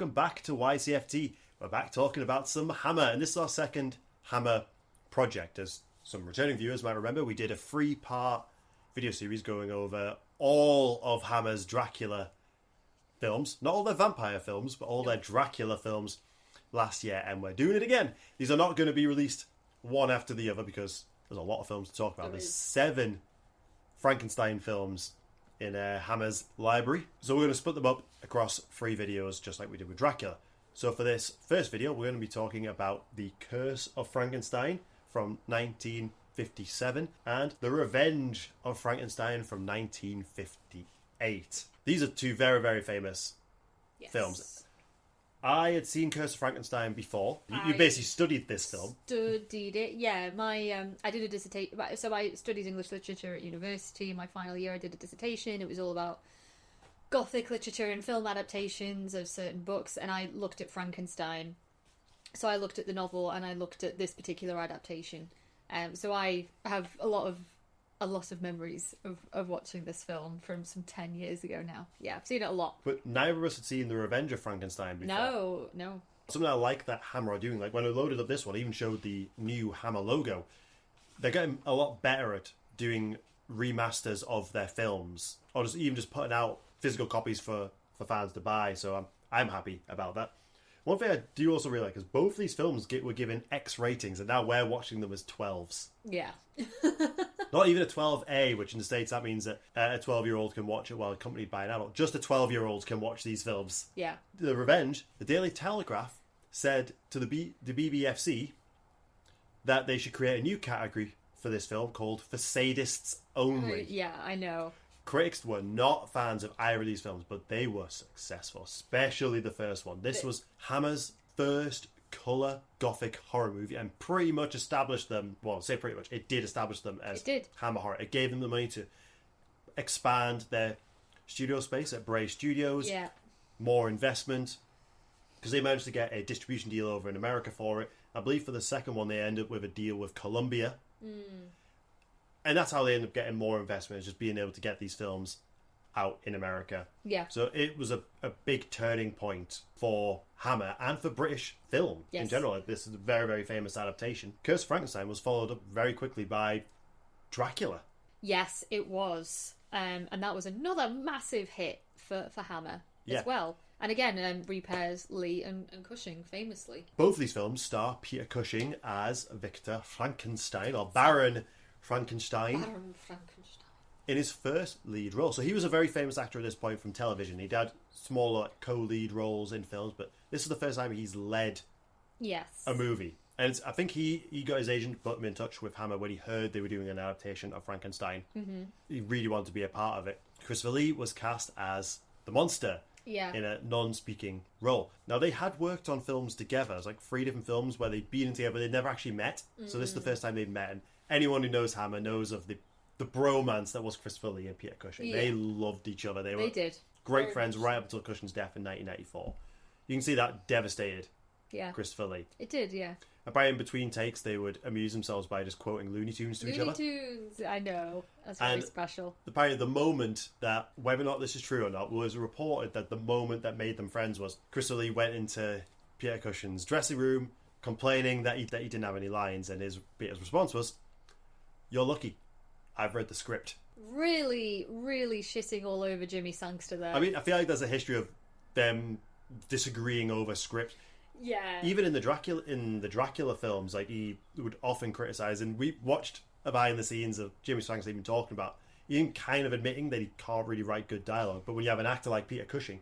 welcome back to YCFT. We're back talking about some Hammer, and this is our second Hammer project. As some returning viewers might remember, we did a 3-part video series going over all of Hammer's Dracula films. Not all their vampire films, but all their Dracula films last year, and we're doing it again. These are not going to be released one after the other because there's a lot of films to talk about. There's 7 Frankenstein films in Hammer's library. So we're going to split them up across 3 videos, just like we did with Dracula. So for this first video, we're going to be talking about The Curse of Frankenstein from 1957 and The Revenge of Frankenstein from 1958. These are 2 very, very famous films. I had seen Curse of Frankenstein before. You basically studied this film. Studied it, yeah. I did a dissertation. So I studied English literature at university. In my final year, I did a dissertation. It was all about Gothic literature and film adaptations of certain books, and I looked at Frankenstein. So I looked at the novel, and I looked at this particular adaptation. So I have a lot of memories of watching this film from some 10 years ago now. Yeah, I've seen it a lot. But neither of us had seen The Revenge of Frankenstein before. No. Something I like that Hammer are doing, like when I loaded up this one, I even showed the new Hammer logo. They're getting a lot better at doing remasters of their films, or just putting out physical copies for fans to buy, so I'm happy about that. One thing I do also really like is both these films were given X ratings, and now we're watching them as 12s. Yeah. Not even a 12A, which in the States that means that a 12-year-old can watch it while accompanied by an adult. Just a 12-year-old can watch these films. Yeah. The Revenge, the Daily Telegraph said to the BBFC that they should create a new category for this film called For Sadists Only. Yeah, I know. Critics were not fans of either of these films, but they were successful, especially the first one. This was Hammer's first colour Gothic horror movie and pretty much established them, well, I say pretty much, it did establish them as Hammer horror. It gave them the money to expand their studio space at Bray Studios, more investment, because they managed to get a distribution deal over in America for it. I believe for the second one they ended up with a deal with Columbia. And that's how they end up getting more investment, is just being able to get these films out in America. Yeah. So it was a big turning point for Hammer and for British film in general. This is a very, very famous adaptation. Curse of Frankenstein was followed up very quickly by Dracula. Yes, it was. And that was another massive hit for Hammer as well. And again, repairs Lee and Cushing famously. Both of these films star Peter Cushing as Victor Frankenstein, or Baron Frankenstein. In his first lead role. So he was a very famous actor at this point from television. He'd had smaller co-lead roles in films, but this is the first time he's led a movie. And I think he got his agent, put him in touch with Hammer when he heard they were doing an adaptation of Frankenstein. Mm-hmm. He really wanted to be a part of it. Christopher Lee was cast as the monster in a non-speaking role. Now, they had worked on films together. It was like 3 different films where they'd been together, but they'd never actually met. So this is the first time they'd met, and anyone who knows Hammer knows of the bromance that was Christopher Lee and Peter Cushing. Yeah. They loved each other. They did. Great friends right up until Cushing's death in 1994. You can see that devastated Christopher Lee. It did, yeah. And by in between takes, they would amuse themselves by just quoting Looney Tunes to each other. Looney Tunes, I know. That's very special. Apparently the moment that, whether or not this is true or not, was reported that the moment that made them friends was Christopher Lee went into Peter Cushing's dressing room complaining that he didn't have any lines, and Peter's response was, "You're lucky. I've read the script." Really, really shitting all over Jimmy Sangster there. I mean, I feel like there's a history of them disagreeing over script. Yeah. Even in the Dracula films, like, he would often criticize, and we watched a behind the scenes of Jimmy Sangster even talking about, even kind of admitting that he can't really write good dialogue. But when you have an actor like Peter Cushing,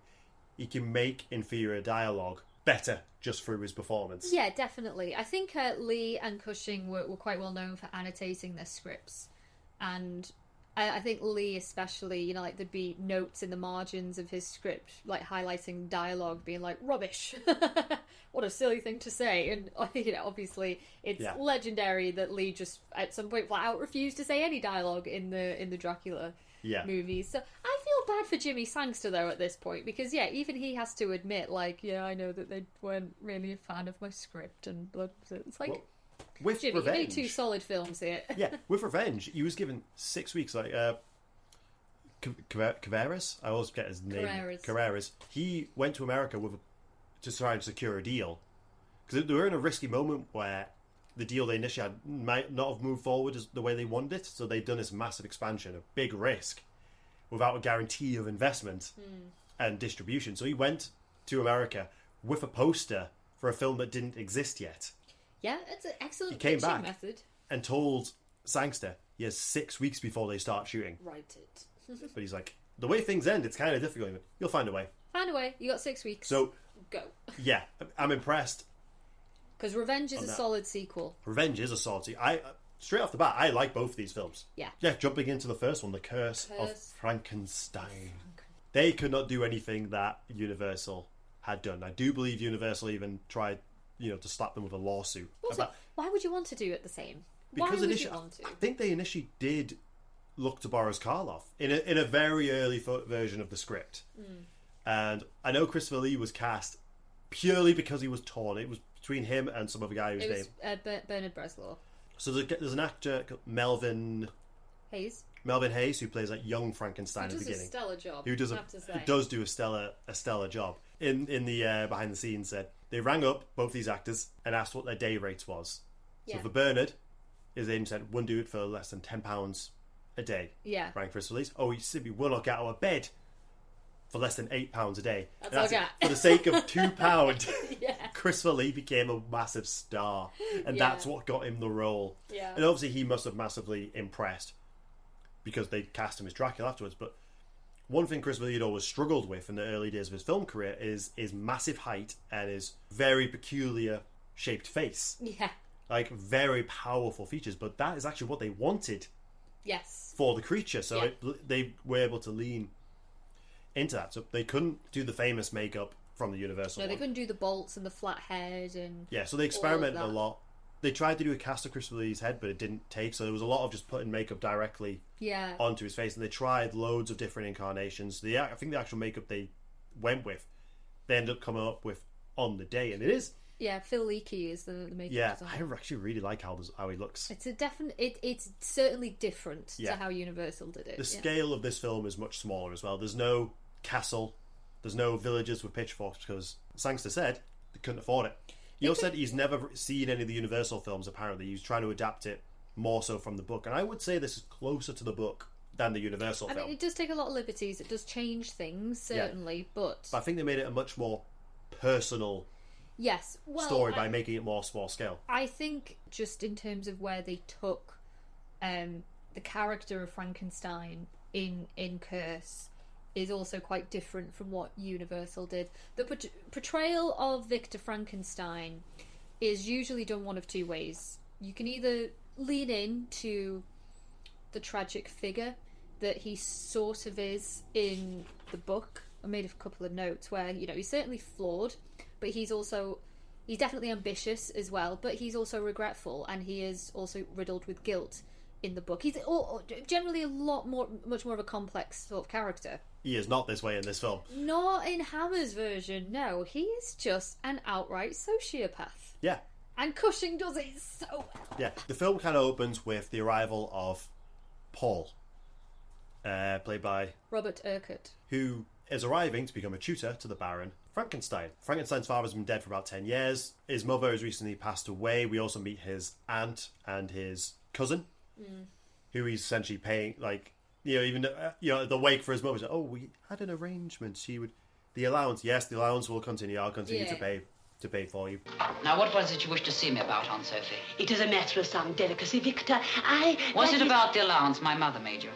he can make inferior dialogue better just through his performance. Yeah, definitely. I think Lee and Cushing were quite well known for annotating their scripts. And I think Lee especially, like there'd be notes in the margins of his script, like highlighting dialogue, being like, rubbish. What a silly thing to say. And, obviously it's legendary that Lee just at some point flat out refused to say any dialogue in the Dracula movies. So I feel bad for Jimmy Sangster though at this point, because even he has to admit, like, I know that they weren't really a fan of my script, and it's like, with Jimmy, Revenge, you made 2 solid films here. With Revenge, he was given 6 weeks. Like Carreras, I always get his name. Carreras. He went to America with to try and secure a deal. Because they were in a risky moment where the deal they initially had might not have moved forward as the way they wanted it. So they'd done this massive expansion, a big risk, without a guarantee of investment and distribution. So he went to America with a poster for a film that didn't exist yet. Yeah, it's an excellent He came pitching back method. and told Sangster he has 6 weeks before they start shooting. Write it. But he's like, the way things end, it's kind of difficult. You'll find a way. Find a way. You got 6 weeks. So, go. Yeah, I'm impressed. Because Revenge is a solid sequel. Revenge is a solid sequel. Straight off the bat, I like both of these films. Yeah. Yeah, jumping into the first one, The Curse of Frankenstein. They could not do anything that Universal had done. I do believe Universal even tried, to slap them with a lawsuit. Also, why would you want to do it the same? Because why would you want to? I think they initially did look to Boris Karloff in a very early version of the script. And I know Christopher Lee was cast purely because he was torn. It was between him and some other guy whose name... Bernard Bresslaw. So there's an actor called Melvin Hayes, who plays like young Frankenstein at the beginning. Who does a stellar job. Who does do a stellar job. In the behind the scenes said they rang up both these actors and asked what their day rates was. So for Bernard, his agent said wouldn't do it for less than £10 a day. Yeah. Rang Chris Release. Oh, he simply will not get out of bed for less than £8 a day. That's for the sake of £2. Yeah. Christopher Lee became a massive star, and that's what got him the role. Yeah. And obviously he must have massively impressed because they cast him as Dracula afterwards. But one thing Christopher Lee had always struggled with in the early days of his film career is his massive height and his very peculiar shaped face. Yeah. Like very powerful features, but that is actually what they wanted. Yes. For the creature, so they were able to lean into that. So they couldn't do the famous makeup from the Universal No, they one. couldn't do the bolts and the flat head and... Yeah, so they experimented a lot. They tried to do a cast of Christopher Lee's head, but it didn't take, so there was a lot of just putting makeup directly onto his face, and they tried loads of different incarnations. I think the actual makeup they went with, they ended up coming up with on the day, and it is... Yeah, Phil Leakey is the makeup designer. I actually really like how he looks. It's a definite... It's certainly different to how Universal did it. The scale of this film is much smaller as well. There's no castle, there's no villagers with pitchforks, because Sangster said they couldn't afford it. He also said he's never seen any of the Universal films, apparently. He's trying to adapt it more so from the book. And I would say this is closer to the book than the Universal film. I mean, it does take a lot of liberties. It does change things, certainly, but I think they made it a much more personal story by making it more small scale. I think just in terms of where they took the character of Frankenstein in Curse is also quite different from what Universal did. The portrayal of Victor Frankenstein is usually done one of two ways. You can either lean into the tragic figure that he sort of is in the book. I made a couple of notes where, he's certainly flawed, but he's definitely ambitious as well, but he's also regretful, and he is also riddled with guilt in the book. He's generally much more of a complex sort of character. He is not this way in this film. Not in Hammer's version, no. He is just an outright sociopath. Yeah. And Cushing does it so well. Yeah. The film kind of opens with the arrival of Paul, played by Robert Urquhart, who is arriving to become a tutor to the Baron Frankenstein. Frankenstein's father's been dead for about 10 years. His mother has recently passed away. We also meet his aunt and his cousin, who he's essentially paying, even the wake for his mother. Oh, we had an arrangement. The allowance will continue. I'll continue to pay for you. Now, what was it you wished to see me about, Aunt Sophie? It is a matter of some delicacy, Victor. Was it about the allowance my mother made you?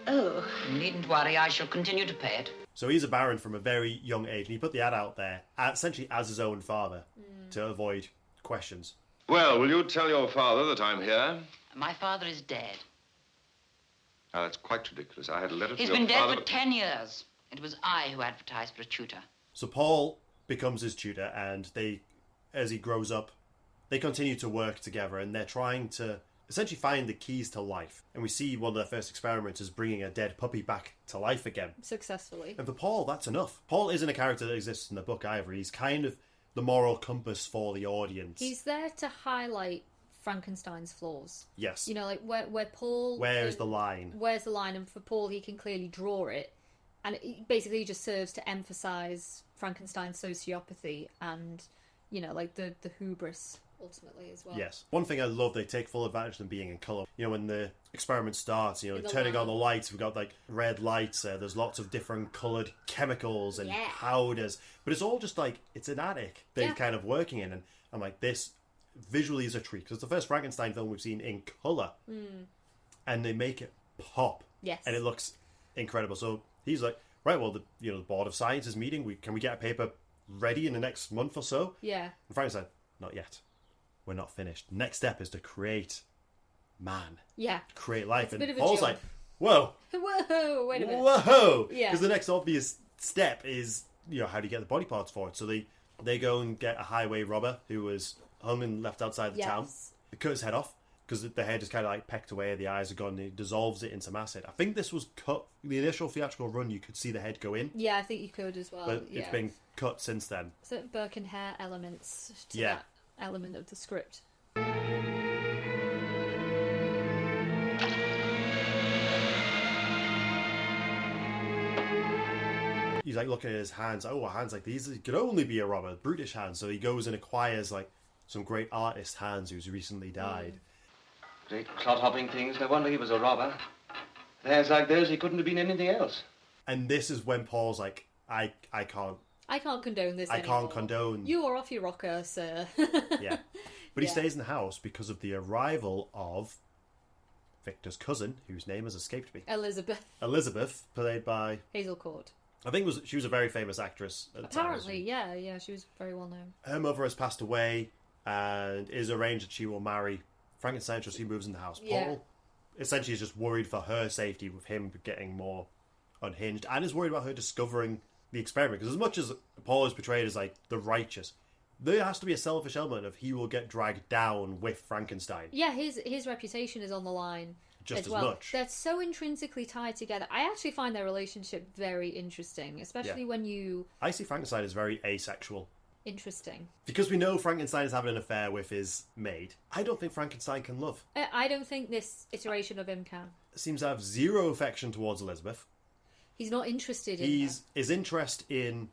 Oh. You needn't worry. I shall continue to pay it. So he's a baron from a very young age, and he put the ad out there, essentially as his own father, to avoid questions. Well, will you tell your father that I'm here? My father is dead. Now, that's quite ridiculous. I had a letter from He's your been dead father... for 10 years. It was I who advertised for a tutor. So Paul becomes his tutor, and as he grows up, they continue to work together, and they're trying to essentially find the keys to life. And we see one of their first experiments is bringing a dead puppy back to life again. Successfully. And for Paul, that's enough. Paul isn't a character that exists in the book either. He's kind of the moral compass for the audience. He's there to highlight Frankenstein's flaws. Yes. Where Paul... Where's the line? Where's the line? And for Paul, he can clearly draw it. and it basically just serves to emphasize Frankenstein's sociopathy and, you know, like the hubris ultimately as well. Yes. One thing I love, they take full advantage of them being in colour. You know, when the experiment starts, you know, The turning on light. the lights, we've got like red lights, there's lots of different coloured chemicals and Yeah. powders, but it's all just like, it's an attic they're Yeah. kind of working in, and I'm like, this visually is a treat, because it's the first Frankenstein film we've seen in colour, and they make it pop. Yes. And it looks incredible. So he's like, right, well, the Board of Science is meeting, can we get a paper ready in the next month or so? Yeah. And Frankenstein, not yet. We're not finished. Next step is to create man, Yeah. create life. It's a And bit of a Paul's joke. like, whoa, Whoa, wait a minute. whoa. Yeah. Because the next obvious step is, you know, how do you get the body parts for it? So they go and get a highway robber who was hung and left outside the town. Yes. They cut his head off, because the head is kind of like pecked away, the eyes are gone, and he dissolves it into acid. I think this was cut, the initial theatrical run, you could see the head go in, Yeah, I think you could as well. but yeah. it's been cut since then. Certain Burke and Hare elements to Yeah. that element of the script. He's like looking at his hands. Oh, hands like these could only be a robber, brutish hands. So he goes and acquires like some great artist hands who's recently died. Great clod-hopping things. No wonder he was a robber. Hands like those, he couldn't have been anything else. And this is when Paul's like, I can't, I can't condone this I anymore. can't condone. You are off your rocker, sir. Yeah, but he Yeah. stays in the house because of the arrival of Victor's cousin, whose name has escaped me, Elizabeth Elizabeth, played by, Hazelcourt. I think she was a very famous actress at the time. Apparently, yeah, she was very well known. Her mother has passed away, and it is arranged that she will marry Frankenstein, so he moves in the house. Yeah. Paul essentially is just worried for her safety with him getting more unhinged, and is worried about her discovering the experiment, because as much as Paul is portrayed as like the righteous, there has to be a selfish element of he will get dragged down with Frankenstein. Yeah, his reputation is on the line Just as well. much. They're so intrinsically tied together. I actually find their relationship very interesting, especially Yeah. when you... I see Frankenstein as very asexual. Interesting. Because we know Frankenstein is having an affair with his maid, I don't think Frankenstein can love. I don't think this iteration of him can. Seems to have zero affection towards Elizabeth. He's not interested in His interest in,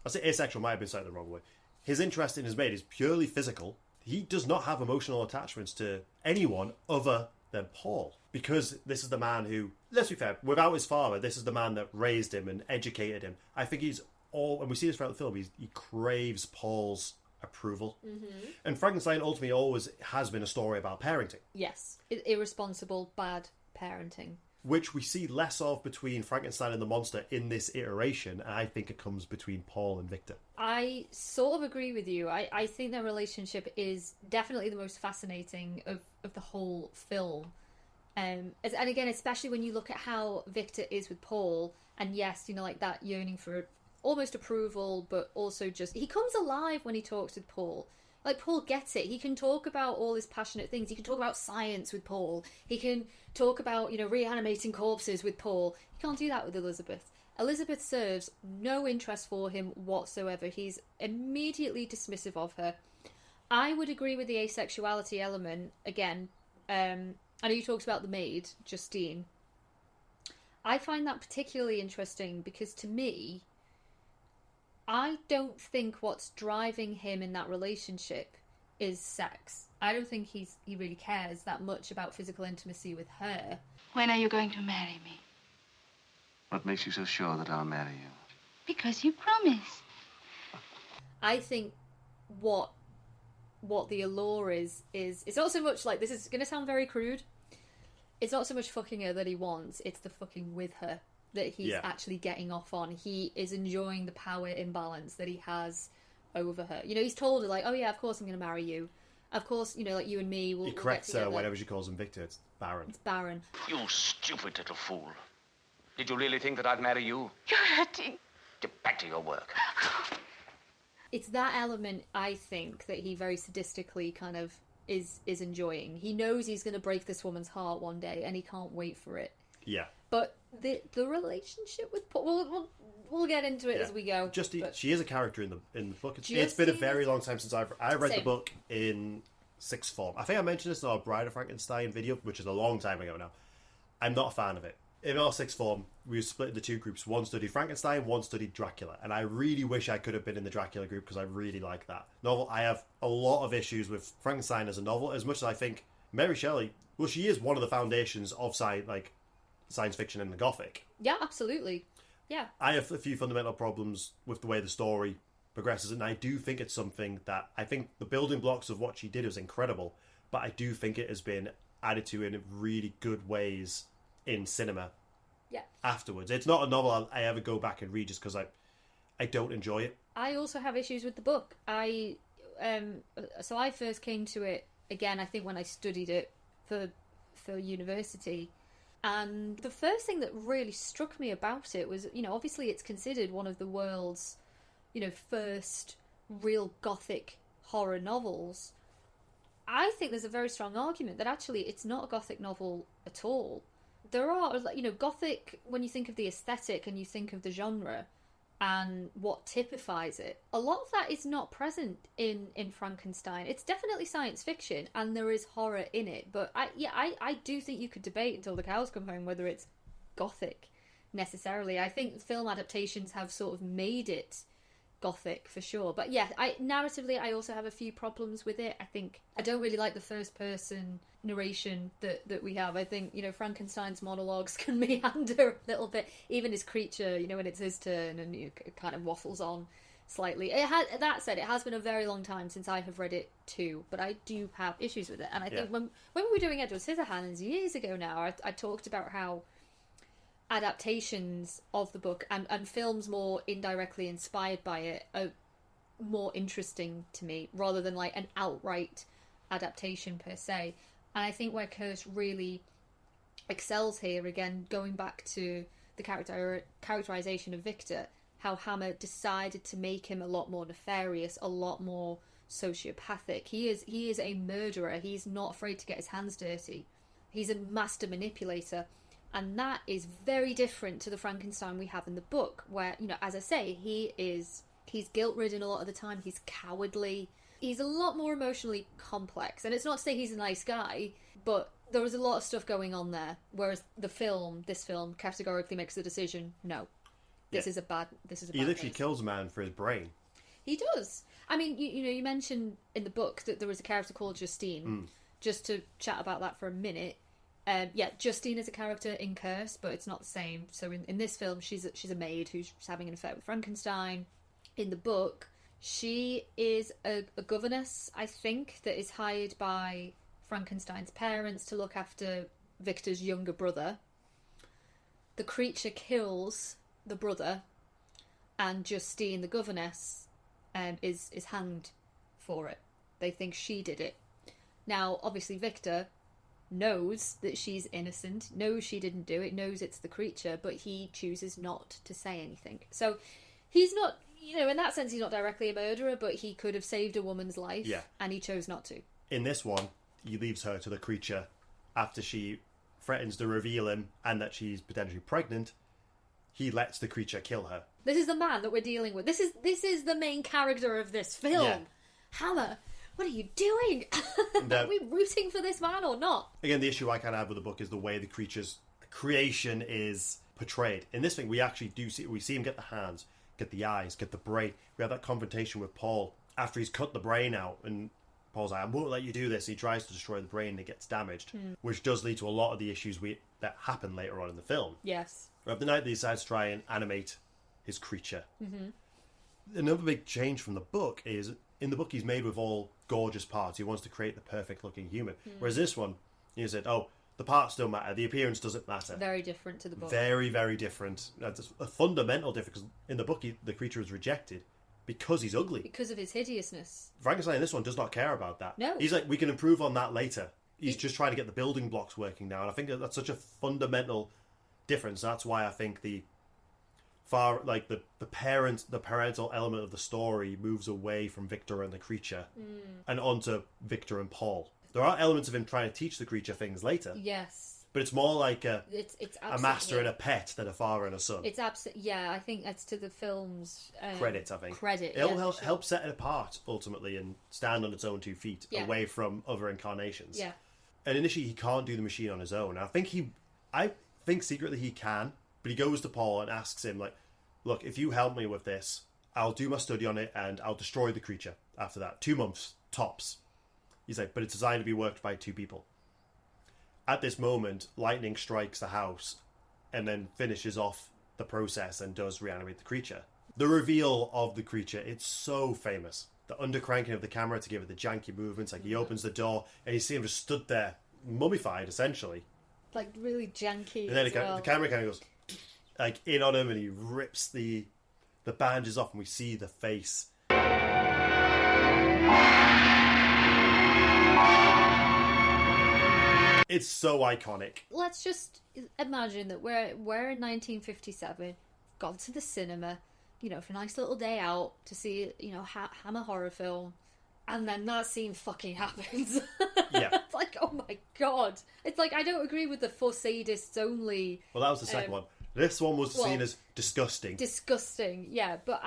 I say asexual might have been said the wrong way. His interest in his maid is purely physical. He does not have emotional attachments to anyone other than Paul, because this is the man who, let's be fair, without his father, this is the man that raised him and educated him. I think he's all, and we see this throughout the film, he craves Paul's approval. And Frankenstein ultimately always has been a story about parenting, Yes. Irresponsible, bad parenting. which we see less of between Frankenstein and the monster in this iteration, and I think it comes between Paul and Victor. I sort of agree with you. I think their relationship is definitely the most fascinating of the whole film. And again, especially when you look at how Victor is with Paul, and yes, you know, like that yearning for almost approval, but also just... He comes alive when he talks with Paul. Like, Paul gets it. He can talk about all his passionate things. He can talk about science with Paul. He can talk about, you know, reanimating corpses with Paul. He can't do that with Elizabeth. Elizabeth serves no interest for him whatsoever. He's immediately dismissive of her. I would agree with the asexuality element. Again, I know you talked about the maid, Justine. I find that particularly interesting because, to me, I don't think what's driving him in that relationship is sex. I don't think he really cares that much about physical intimacy with her. When are you going to marry me? What makes you so sure that I'll marry you? Because you promised. I think what the allure is it's not so much like, this is going to sound very crude, it's not so much fucking her that he wants, it's the fucking with her that he's actually getting off on. He is enjoying the power imbalance that he has over her. You know, he's told her, like, oh yeah, of course I'm going to marry you. Of course, you know, like, you and me will He we'll get corrects her together. whenever she calls him Victor. It's Baron. It's barren. You stupid little fool. Did you really think that I'd marry you? You're hurting. Get back to your work. It's that element, I think, that he very sadistically kind of is enjoying. He knows he's going to break this woman's heart one day, and he can't wait for it. Yeah. But the relationship with Paul, we'll get into it as we go. She is a character in the book. It's been a Justine- very long time since I read the Same. book in sixth form. I think I mentioned this in our Bride of Frankenstein video, which is a long time ago now. I'm not a fan of it. in our sixth form, we were split into two groups. One studied Frankenstein, one studied Dracula. And I really wish I could have been in the Dracula group because I really like that novel. I have a lot of issues with Frankenstein as a novel, as much as I think Mary Shelley, well, she is one of the foundations of science fiction and the Gothic. Yeah, absolutely. Yeah. I have a few fundamental problems with the way the story progresses, and I do think it's something that I think the building blocks of what she did was incredible, but I do think it has been added to in really good ways in cinema afterwards. It's not a novel I ever go back and read just because I don't enjoy it. I also have issues with the book. I first came to it again, I think, when I studied it for university. And the first thing that really struck me about it was, obviously it's considered one of the world's, first real Gothic horror novels. I think there's a very strong argument that actually it's not a Gothic novel at all. There are, Gothic, when you think of the aesthetic and you think of the genre and what typifies it, a lot of that is not present in Frankenstein. It's definitely science fiction and there is horror in it, but I do think you could debate until the cows come home whether it's Gothic necessarily. I think film adaptations have sort of made it Gothic for sure, but yeah, narratively I also have a few problems with it. I think I don't really like the first person narration that we have. I think Frankenstein's monologues can meander a little bit, even his creature, when it's his turn, and it kind of waffles on slightly. That said, it has been a very long time since I have read it too, but I do have issues with it. And I think when we were doing Edward Scissorhands years ago now, I talked about how adaptations of the book and films more indirectly inspired by it are more interesting to me rather than like an outright adaptation per se. And I think where Kirsch really excels here, again going back to the characterization of Victor, how Hammer decided to make him a lot more nefarious, a lot more sociopathic. He is a murderer. He's not afraid to get his hands dirty. He's a master manipulator. And that is very different to the Frankenstein we have in the book, where, as I say, he's guilt-ridden a lot of the time, he's cowardly, he's a lot more emotionally complex. And it's not to say he's a nice guy, but there is a lot of stuff going on there, whereas this film categorically makes the decision, no, this is a bad He literally kills a man for his brain. He does. I mean, you mentioned in the book that there was a character called Justine. Just to chat about that for a minute. Justine is a character in Curse, but it's not the same. So in this film, she's a maid who's having an affair with Frankenstein. In the book, she is a governess, I think, that is hired by Frankenstein's parents to look after Victor's younger brother. The creature kills the brother, and Justine, the governess, is hanged for it. They think she did it. Now, obviously, Victor knows that she's innocent, knows she didn't do it, knows it's the creature, but he chooses not to say anything. So he's not, in that sense, he's not directly a murderer, but he could have saved a woman's life, and he chose not to. In this one, he leaves her to the creature after she threatens to reveal him and that she's potentially pregnant. He lets the creature kill her. This is the man that we're dealing with. This is the main character of this film. Yeah. Hammer, what are you doing? Are we rooting for this man or not? Again, the issue I kind of have with the book is the way the creature's creation is portrayed. In this thing, we actually see him get the hands, get the eyes, get the brain. We have that confrontation with Paul after he's cut the brain out, and Paul's like, I won't let you do this. He tries to destroy the brain and it gets damaged, which does lead to a lot of the issues that happen later on in the film. Yes. We have the night that he decides to try and animate his creature. Another big change from the book is, in the book, he's made with all gorgeous parts. He wants to create the perfect looking human. Whereas this one, he said, the parts don't matter, the appearance doesn't matter. Very different to the book. Very, very different. That's a fundamental difference. In the book, the creature is rejected because he's ugly. Because of his hideousness. Frankenstein in this one does not care about that. No. He's like, we can improve on that later. He's just trying to get the building blocks working now. And I think that's such a fundamental difference. That's why I think the parental element of the story moves away from Victor and the creature and onto Victor and Paul. There are elements of him trying to teach the creature things later. Yes. But it's more like it's a master and a pet than a father and a son. It's absolutely, I think that's to the film's credit, I think. It'll help set it apart, ultimately, and stand on its own 2 feet, away from other incarnations. Yeah. And initially, he can't do the machine on his own. I think thinks secretly he can, but he goes to Paul and asks him, like, look, if you help me with this, I'll do my study on it and I'll destroy the creature after that. 2 months, tops. He's like, but it's designed to be worked by 2 people. At this moment, lightning strikes the house and then finishes off the process and does reanimate the creature. The reveal of the creature, it's so famous. The undercranking of the camera to give it the janky movements, like he opens the door and you see him just stood there, mummified, essentially. Like, really janky. And then as well. the camera kind of goes like in on him, and he rips the bandages off, and we see the face. It's so iconic. Let's just imagine that we're in 1957, gone to the cinema, you know, for a nice little day out to see, you know, Hammer horror film, and then that scene fucking happens. Yeah. It's like, oh my god. It's like, I don't agree with the for sadists only. Well, that was the second one. This one was seen as disgusting. Disgusting, yeah. But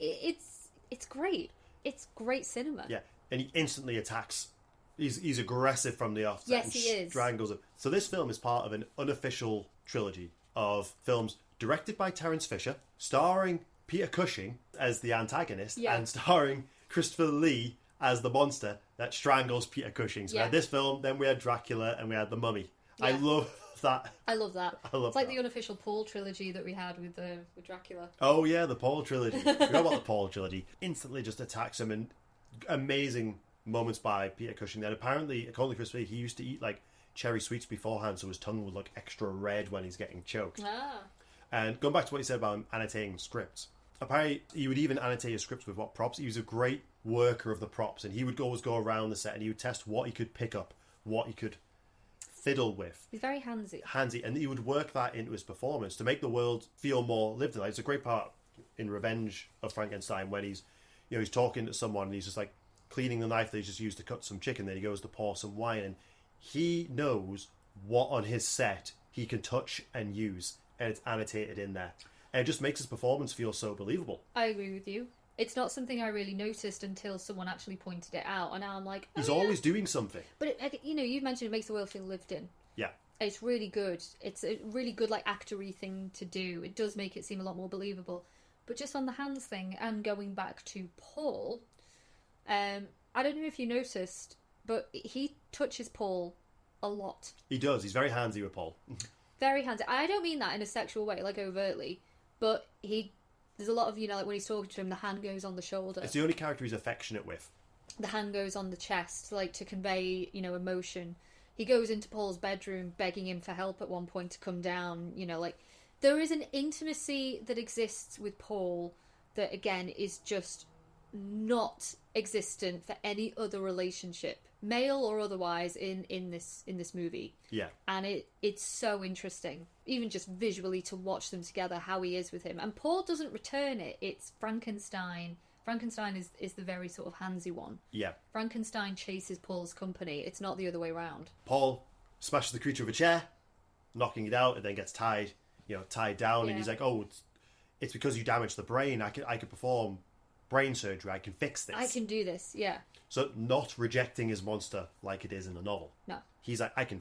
it's great. It's great cinema. Yeah, and he instantly attacks. He's aggressive from the offset. Yes, and he is. Strangles him. So this film is part of an unofficial trilogy of films directed by Terence Fisher, starring Peter Cushing as the antagonist, and starring Christopher Lee as the monster that strangles Peter Cushing. So we had this film, then we had Dracula, and we had The Mummy. Yeah. I love that. I love that. It's like the unofficial Paul trilogy that we had with Dracula. Oh yeah, the Paul trilogy. Forgot about the Paul trilogy. Instantly just attacks him, and amazing moments by Peter Cushing. Then apparently, according to Chris Lee, he used to eat like cherry sweets beforehand, so his tongue would look extra red when he's getting choked. And going back to what he said about him annotating scripts, apparently he would even annotate his scripts with what props. He was a great worker of the props, and he would always go around the set and he would test what he could pick up, what he could fiddle with. He's very handsy, and he would work that into his performance to make the world feel more lived in. Like, it's a great part in Revenge of Frankenstein when he's talking to someone and he's just like cleaning the knife that he's just used to cut some chicken. Then he goes to pour some wine, and he knows what on his set he can touch and use, and it's annotated in there, and it just makes his performance feel so believable. I agree with you. It's not something I really noticed until someone actually pointed it out, and now I'm like, he's always doing something. But you've mentioned it makes the world feel lived in. Yeah, it's really good. It's a really good like actory thing to do. It does make it seem a lot more believable. But just on the hands thing, and going back to Paul, I don't know if you noticed, but he touches Paul a lot. He does. He's very handsy with Paul. Very handsy. I don't mean that in a sexual way, like overtly, but there's a lot of, like when he's talking to him, the hand goes on the shoulder. It's the only character he's affectionate with. The hand goes on the chest, like to convey, emotion. He goes into Paul's bedroom begging him for help at one point to come down, like there is an intimacy that exists with Paul that again is just not existent for any other relationship, male or otherwise, in this movie. Yeah. And it's so interesting, even just visually, to watch them together, how he is with him. And Paul doesn't return it. It's Frankenstein. Frankenstein is the very sort of handsy one. Yeah. Frankenstein chases Paul's company. It's not the other way around. Paul smashes the creature with a chair, knocking it out, and then gets tied down. Yeah. And he's like, "Oh, it's because you damaged the brain. I could perform brain surgery. I can fix this. I can do this." Yeah. So not rejecting his monster like it is in the novel. No. He's like, I can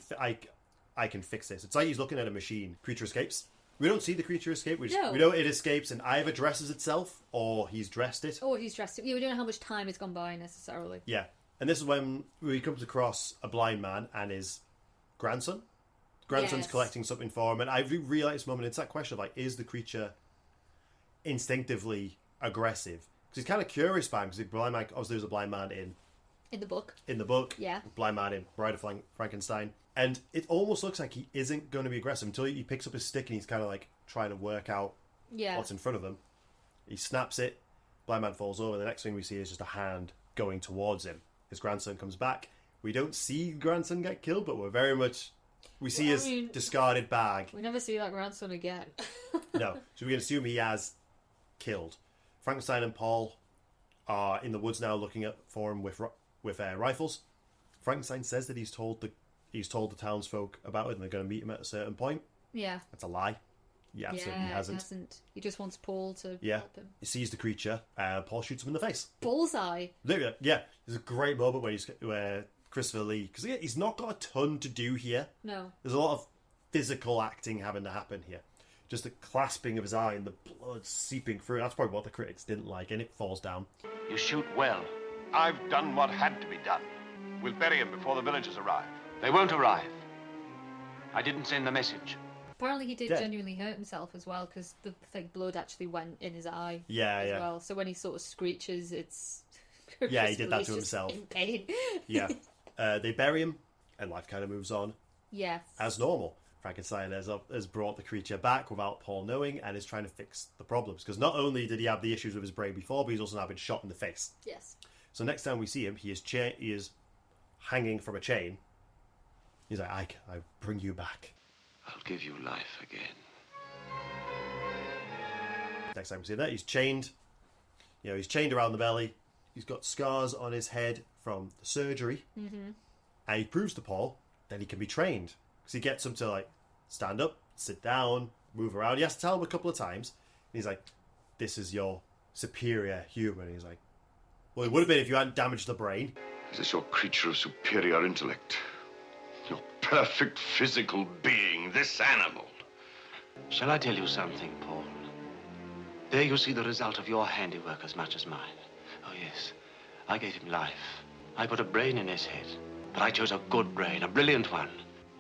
fix this. It's like he's looking at a machine. Creature escapes. We don't see the creature escape. We know it escapes and either dresses itself or he's dressed it. Or he's dressed it. Yeah, we don't know how much time has gone by necessarily. Yeah. And this is when he comes across a blind man and his grandson. Grandson's collecting something for him. And I realised this moment, it's that question of like, is the creature instinctively aggressive? Because he's kind of curious by him, because the blind man, obviously there's a blind man in the book. Yeah. Blind man in Bride of Frankenstein. And it almost looks like he isn't going to be aggressive until he picks up his stick and he's kind of like trying to work out what's in front of him. He snaps it, blind man falls over, and the next thing we see is just a hand going towards him. His grandson comes back. We don't see grandson get killed, but we see his discarded bag. We never see that grandson again. No. So we can assume he has killed. Frankenstein and Paul are in the woods now looking for him with rifles. Frankenstein says that he's told the townsfolk about it and they're going to meet him at a certain point. Yeah. That's a lie. He absolutely hasn't. He just wants Paul to help him. He sees the creature. Paul shoots him in the face. Bullseye. Yeah. There's a great moment where Christopher Lee, because he's not got a ton to do here. No. There's a lot of physical acting having to happen here. Just the clasping of his eye and the blood seeping through. That's probably what the critics didn't like, and it falls down. You shoot well. I've done what had to be done. We'll bury him before the villagers arrive. They won't arrive. I didn't send the message. Apparently he did Dead. genuinely hurt himself as well, because the blood actually went in his eye Yeah. well. So when he sort of screeches, it's... Yeah, he did that to just himself. in pain. Yeah. They bury him, and life kind of moves on Yes. as normal. Frankenstein has brought the creature back without Paul knowing and is trying to fix the problems. Because not only did he have the issues with his brain before, but he's also now been shot in the face. Yes. So next time we see him, he is hanging from a chain. He's like, I bring you back. I'll give you life again. Next time we see that, he's chained. He's chained around the belly. He's got scars on his head from the surgery. Mm-hmm. And he proves to Paul that he can be trained. Because he gets him to, like, stand up, sit down, move around. He has to tell him a couple of times. And he's like, this is your superior human. And he's like, well, it would have been if you hadn't damaged the brain. Is this your creature of superior intellect? Your perfect physical being, this animal? Shall I tell you something, Paul? There you see the result of your handiwork as much as mine. Oh, yes. I gave him life. I put a brain in his head. But I chose a good brain, a brilliant one.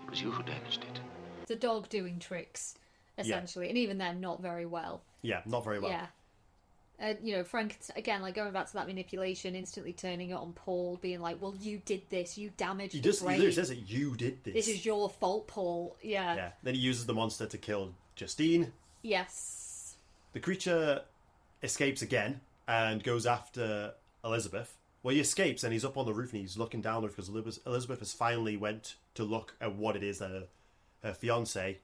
It was you who damaged it. It's a dog doing tricks, essentially. And even then, not very well. Yeah, not very well. Yeah. Frank, again, like going back to that manipulation, instantly turning it on Paul, being like, well, you did this, you damaged the brain. He literally says it, you did this. This is your fault, Paul. Yeah. Yeah. Then he uses the monster to kill Justine. Yes. The creature escapes again and goes after Elizabeth. Well, he escapes and he's up on the roof and he's looking down because Elizabeth has finally went to look at what it is that her fiancé...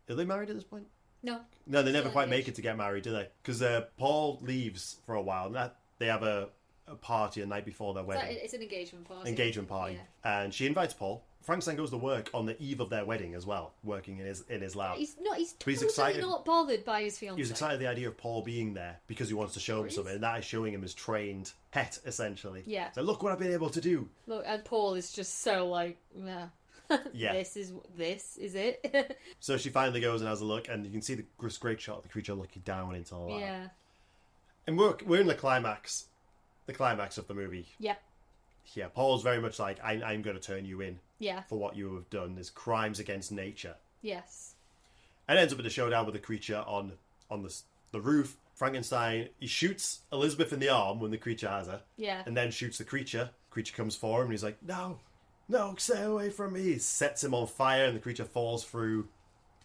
Are they married at this point? No. No, they never Still quite engaged. make it to get married, do they? Because Paul leaves for a while and they have a party the night before their wedding. It's an engagement party. Engagement party. Yeah. And she invites Paul. Frankenstein goes to work on the eve of their wedding as well, working in his lab. He's But he's totally excited. not bothered by his fiancée. He was excited at the idea of Paul being there because he wants to show him something, and that is showing him his trained pet, essentially. Yeah. So look what I've been able to do. Look, and Paul is just so like, nah. Yeah. This is it. So she finally goes and has a look, and you can see this great shot of the creature looking down into the lab. Yeah. And we're in the climax of the movie. Yeah. Yeah, Paul's very much like, I'm going to turn you in Yeah. for what you have done. There's crimes against nature. Yes. And it ends up in a showdown with the creature on the roof. Frankenstein, he shoots Elizabeth in the arm when the creature has her. Yeah. And then shoots the creature. Creature comes for him and he's like, no, stay away from me. He sets him on fire and the creature falls through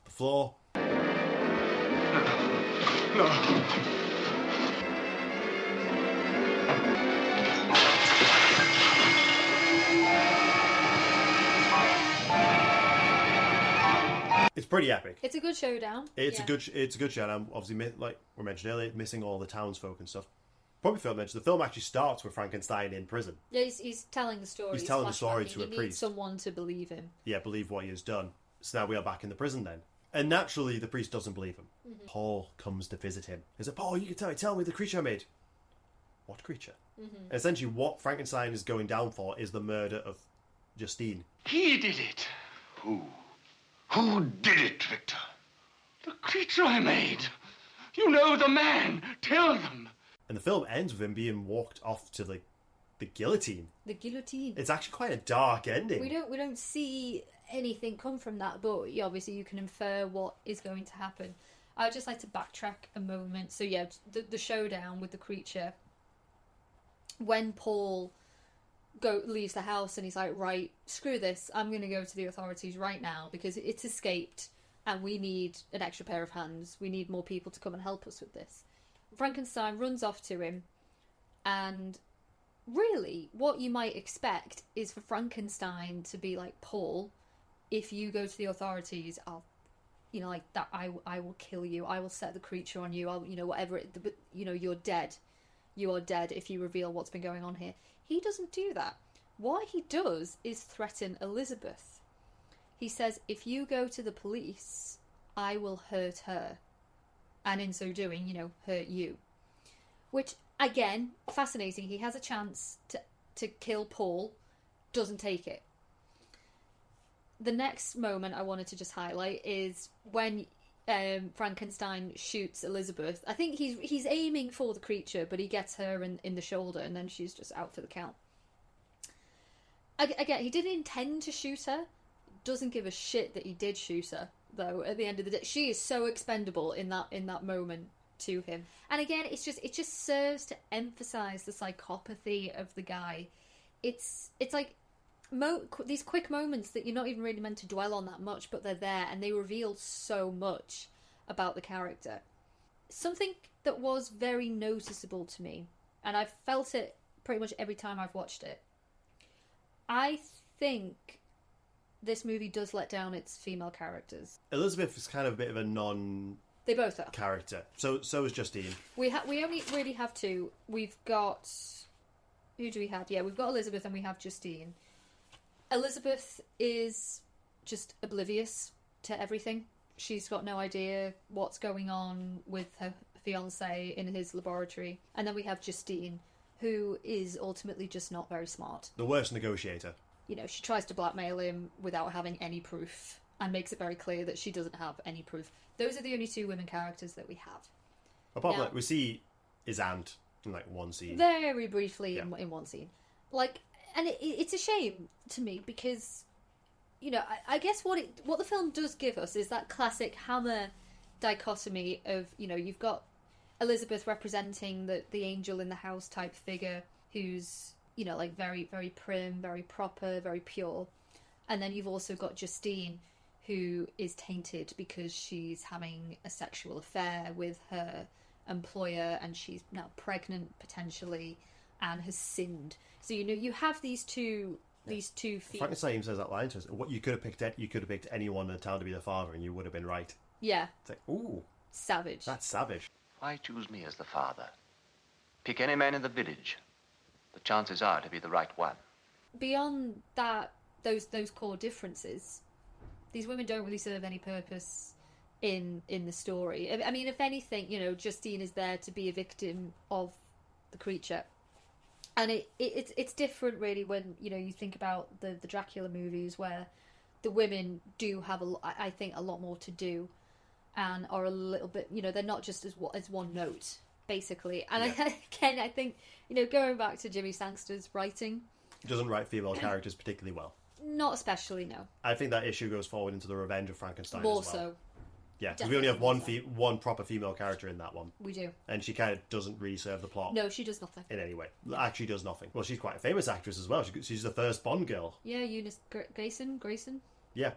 the floor. No. It's pretty epic. It's a good showdown. It's a good showdown. Obviously, like we mentioned earlier, missing all the townsfolk and stuff. Probably failed to mention the film actually starts with Frankenstein in prison. Yeah, he's telling the story. He's telling the story flashbacking. to a He needs priest. someone to believe him. Yeah, believe what he has done. So now we are back in the prison then. And naturally, the priest doesn't believe him. Mm-hmm. Paul comes to visit him. He said, Paul, you can tell me the creature I made. What creature? Mm-hmm. And essentially, what Frankenstein is going down for is the murder of Justine. He did it. Who? Who did it, Victor? The creature I made. You know the man. Tell them. And the film ends with him being walked off to the guillotine. The guillotine. It's actually quite a dark ending. We don't see anything come from that, but obviously you can infer what is going to happen. I'd just like to backtrack a moment. So yeah, the showdown with the creature. When Paul leaves the house and he's like, right, screw this, I'm going to go to the authorities right now because it's escaped and we need an extra pair of hands. We need more people to come and help us with this. Frankenstein runs off to him, and really what you might expect is for Frankenstein to be like, Paul, if you go to the authorities, I'll, like that, I will kill you. I will set the creature on you. I'll, whatever you're dead. You are dead if you reveal what's been going on here. He doesn't do that. What he does is threaten Elizabeth. He says, if you go to the police, I will hurt her. And in so doing, hurt you. Which, again, fascinating. He has a chance to kill Paul, doesn't take it. The next moment I wanted to just highlight is when Frankenstein shoots Elizabeth. I think he's aiming for the creature, but he gets her in the shoulder, and then she's just out for the count. Again, he didn't intend to shoot her. Doesn't give a shit that he did shoot her, though. At the end of the day, she is so expendable in that moment to him. And again, it just serves to emphasize the psychopathy of the guy. It's like these quick moments that you're not even really meant to dwell on that much, but they're there, and they reveal so much about the character. Something that was very noticeable to me, and I've felt it pretty much every time I've watched it. I think this movie does let down its female characters. Elizabeth is kind of a bit of a non... They both are. Character. So is Justine. We only really have two. We've got... Who do we have? Yeah, we've got Elizabeth and we have Justine. Elizabeth is just oblivious to everything. She's got no idea what's going on with her fiancé in his laboratory. And then we have Justine, who is ultimately just not very smart. The worst negotiator. You know, she tries to blackmail him without having any proof, and makes it very clear that she doesn't have any proof. Those are the only two women characters that we have. Apart from that, we see his aunt in like one scene. Very briefly in one scene. Like, and it's a shame to me because, you know, I guess what the film does give us is that classic Hammer dichotomy of, you know, you've got Elizabeth representing the angel in the house type figure who's, you know, like very, very prim, very proper, very pure. And then you've also got Justine, who is tainted because she's having a sexual affair with her employer, and she's now pregnant potentially and has sinned. So, you know, you have these two Frankenstein says that line to us. What you could have picked anyone in the town to be the father, and you would have been right. Yeah. It's like, ooh, savage. That's savage. Why choose me as the father? Pick any man in the village. The chances are to be the right one. Beyond that, those core differences, these women don't really serve any purpose in the story. I mean, if anything, you know, Justine is there to be a victim of the creature. And it's different, really, when, you know, you think about the Dracula movies, where the women do have, I think, a lot more to do, and are a little bit, you know, they're not just as one note, basically. And again, I think, you know, going back to Jimmy Sangster's writing, He doesn't write female characters particularly well. Not especially, no. I think that issue goes forward into the Revenge of Frankenstein More as well. so. Yeah, because we only have one proper female character in that one. We do. And she kind of doesn't really serve the plot. No, she does nothing. In any way. Actually does nothing. Well, she's quite a famous actress as well. She's the first Bond girl. Yeah, Eunice Grayson. Yeah.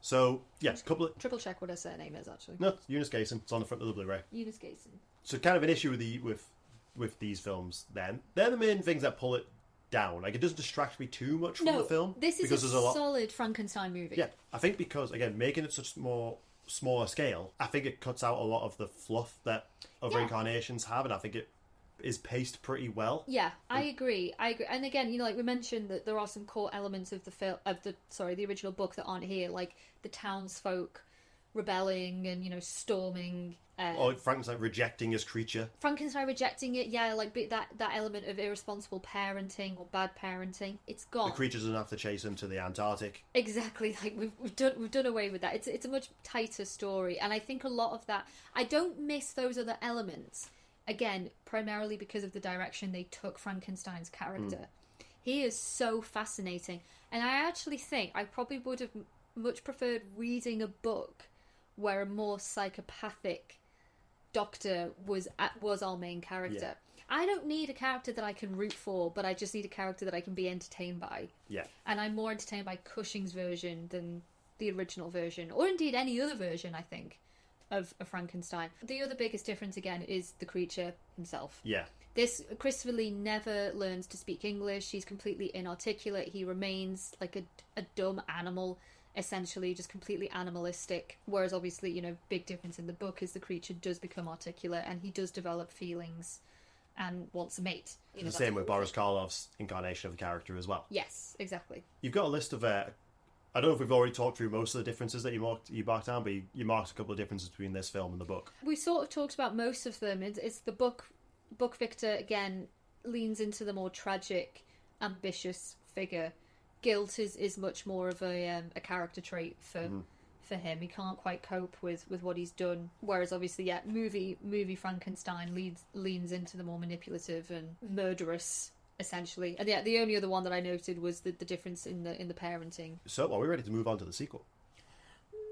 So, yes, couple of... Triple check what her surname is, actually. No, Eunice Grayson. It's on the front of the Blu-ray. Eunice Grayson. So kind of an issue with these films then. They're the main things that pull it down. Like, it doesn't distract me too much from the film. This is a solid Frankenstein movie. Yeah, I think because, again, making it such smaller scale, I think it cuts out a lot of the fluff that other incarnations have, and I think it is paced pretty well. Yeah, I agree. And again, you know, like we mentioned that there are some core elements of the original book that aren't here, like the townsfolk rebelling and, you know, storming. Or Frankenstein rejecting his creature. Frankenstein rejecting it, yeah, like that element of irresponsible parenting or bad parenting, it's gone. The creature doesn't have to chase him to the Antarctic. Exactly, like we've done away with that. It's a much tighter story, and I think a lot of that, I don't miss those other elements. Again, primarily because of the direction they took Frankenstein's character. He is so fascinating, and I actually think I probably would have much preferred reading a book where a more psychopathic doctor was our main character. Yeah. I don't need a character that I can root for, but I just need a character that I can be entertained by. Yeah. And I'm more entertained by Cushing's version than the original version, or indeed any other version, I think, of Frankenstein. The other biggest difference, again, is the creature himself. Yeah. Christopher Lee never learns to speak English. He's completely inarticulate. He remains like a dumb animal, essentially, just completely animalistic. Whereas obviously, you know, big difference in the book is the creature does become articulate and he does develop feelings and wants a mate. You know, the same with Boris Karloff's incarnation of the character as well. Yes, exactly. You've got a list of I don't know if we've already talked through most of the differences that you marked down, but you marked a couple of differences between this film and the book. We sort of talked about most of them. It's the book Victor, again, leans into the more tragic, ambitious figure guilt is much more of a character trait for him. He can't quite cope with what he's done. Whereas obviously, yeah, movie Frankenstein leans into the more manipulative and murderous, essentially. And yeah, the only other one that I noted was the difference in the parenting. So, are we ready to move on to the sequel?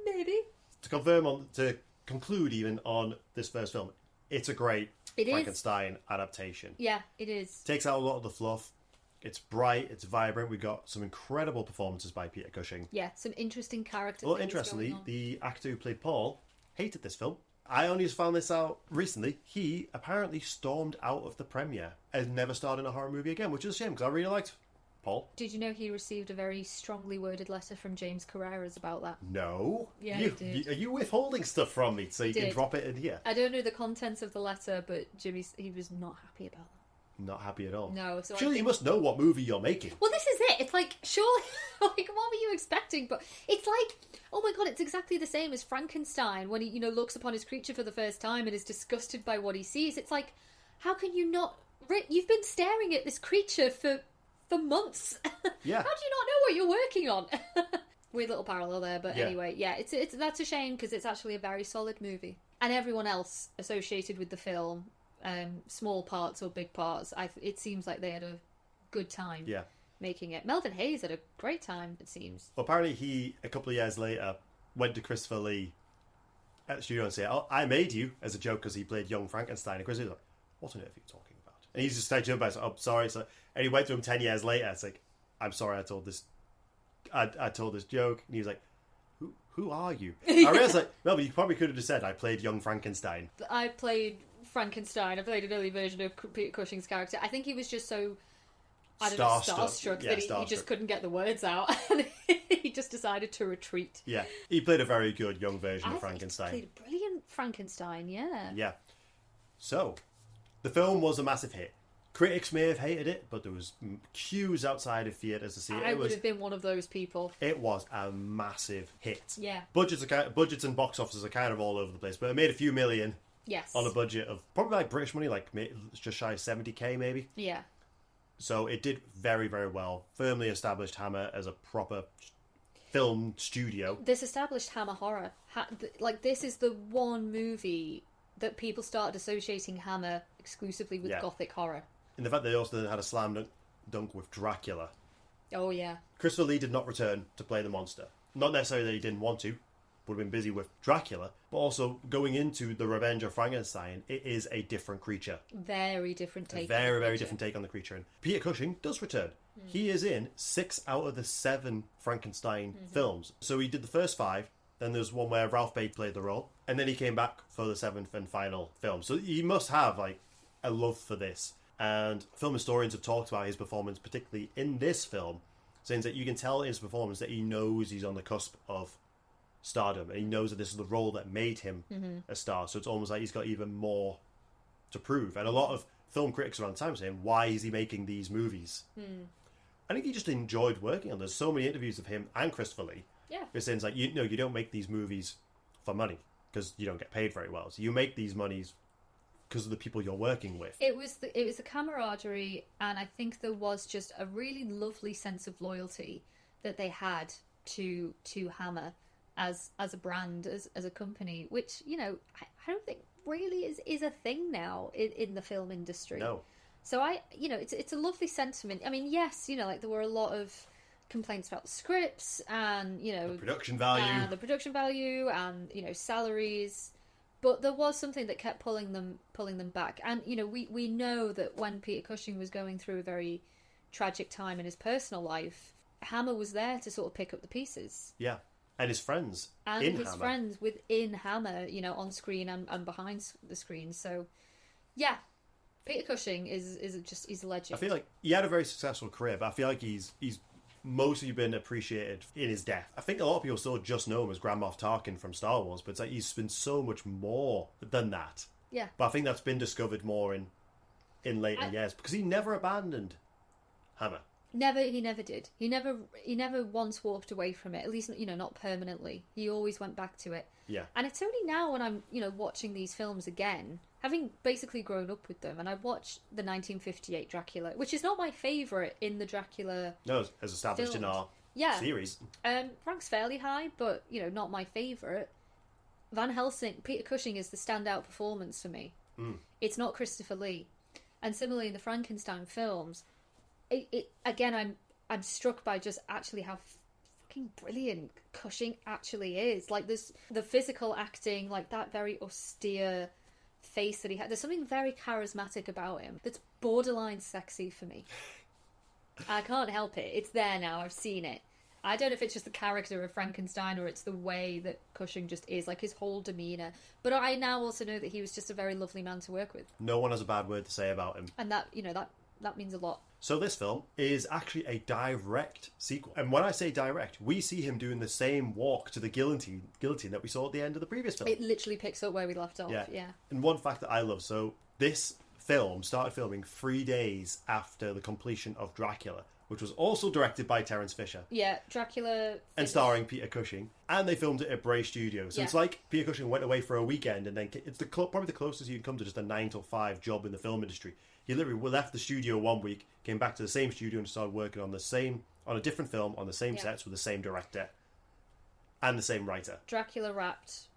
Maybe. To conclude even on this first film, it's a great Frankenstein adaptation. Yeah, it is. Takes out a lot of the fluff. It's bright, it's vibrant. We got some incredible performances by Peter Cushing. Yeah, some interesting characters. Well, interestingly, the actor who played Paul hated this film. I only just found this out recently. He apparently stormed out of the premiere and never starred in a horror movie again, which is a shame because I really liked Paul. Did you know he received a very strongly worded letter from James Carreras about that? No. Yeah, he did. Are you withholding stuff from me so you can drop it in here? I don't know the contents of the letter, but he was not happy about that. Not happy at all. No, so surely you must know what movie you're making. Well, this is it. It's like, surely, like, what were you expecting? But it's like, oh my god, it's exactly the same as Frankenstein when he, looks upon his creature for the first time and is disgusted by what he sees. It's like, how can you not? You've been staring at this creature for months. Yeah. How do you not know what you're working on? Weird little parallel there, but yeah. Anyway, yeah, it's that's a shame because it's actually a very solid movie, and everyone else associated with the film. Small parts or big parts, it seems like they had a good time making it. Melvin Hayes had a great time, it seems. Well, apparently he, a couple of years later, went to Christopher Lee at the studio and said, "Oh, I made you," as a joke because he played young Frankenstein. And Chris was like, "What on earth are you talking about?" And he's just started jumping back, "Oh, sorry." So, and he went to him 10 years later. It's like, "I'm sorry, I told this joke." And he was like, Who are you? I realized, like, well, you probably could have just said, "I played young Frankenstein." I played Frankenstein. I played an early version of Peter Cushing's character. I think he was just so starstruck that he just couldn't get the words out, and he just decided to retreat. Yeah, he played a very good young version of Frankenstein. He played a brilliant Frankenstein. Yeah. So, the film was a massive hit. Critics may have hated it, but there was queues outside of theatres to see it. I would have been one of those people. It was a massive hit. Yeah. Budgets and box offices are kind of all over the place, but it made a few million. Yes. On a budget of probably like British money, like just shy of 70k maybe. Yeah. So it did very, very well. Firmly established Hammer as a proper film studio. This established Hammer horror. This is the one movie that people started associating Hammer exclusively with gothic horror. And the fact that they also had a slam dunk with Dracula. Oh yeah. Christopher Lee did not return to play the monster. Not necessarily that he didn't want to. Would have been busy with Dracula, but also going into the Revenge of Frankenstein, it is a different creature. Very different take. Very different take on the creature. And Peter Cushing does return. He is in 6 out of the 7 Frankenstein films. So he did the first 5. Then there's one where Ralph Bates played the role, and then he came back for the 7th and final film. So he must have like a love for this. And film historians have talked about his performance, particularly in this film, saying that you can tell in his performance that he knows he's on the cusp of stardom, and he knows that this is the role that made him a star. So it's almost like he's got even more to prove. And a lot of film critics around the time saying, why is he making these movies? I think he just enjoyed working on. There's so many interviews of him and Christopher Lee. Yeah, it's saying like, you don't make these movies for money because you don't get paid very well. So you make these monies because of the people you're working with. It was the camaraderie, and I think there was just a really lovely sense of loyalty that they had to Hammer as a brand, as a company, which I don't think really is a thing now in the film industry. No. So it's a lovely sentiment. I mean, yes, like there were a lot of complaints about the scripts and the production value and salaries, but there was something that kept pulling them back. And we know that when Peter Cushing was going through a very tragic time in his personal life, Hammer was there to sort of pick up the pieces. Yeah. And his friends friends within Hammer, on screen and behind the screen. So, yeah, Peter Cushing he's a legend. I feel like he had a very successful career, but I feel like he's mostly been appreciated in his death. I think a lot of people still just know him as Grand Moff Tarkin from Star Wars, but it's like he's been so much more than that. Yeah. But I think that's been discovered more in later years, because he never abandoned Hammer. He never did. He never once walked away from it. At least, not permanently. He always went back to it. Yeah. And it's only now when I'm, watching these films again, having basically grown up with them, and I watched the 1958 Dracula, which is not my favourite in the Dracula. No, as established in films. our series. Rank's fairly high, but not my favourite. Van Helsing, Peter Cushing is the standout performance for me. It's not Christopher Lee, and similarly in the Frankenstein films, again I'm struck by just actually how fucking brilliant Cushing actually is. Like the physical acting, like that very austere face that he had. There's something very charismatic about him that's borderline sexy for me. I can't help it. It's there now. I've seen it. I don't know if it's just the character of Frankenstein or it's the way that Cushing just is, like his whole demeanour. But I now also know that he was just a very lovely man to work with. No one has a bad word to say about him. And that, that means a lot. So this film is actually a direct sequel. And when I say direct, we see him doing the same walk to the guillotine that we saw at the end of the previous film. It literally picks up where we left off, yeah. And one fact that I love, so this film started filming 3 days after the completion of Dracula, which was also directed by Terence Fisher. Yeah, Dracula. And starring Peter Cushing. And they filmed it at Bray Studios. So it's like Peter Cushing went away for a weekend and then it's probably the closest you can come to just a 9 to 5 job in the film industry. He literally left the studio 1 week, came back to the same studio and started working on a different film, on the same sets with the same director and the same writer. Dracula wrapped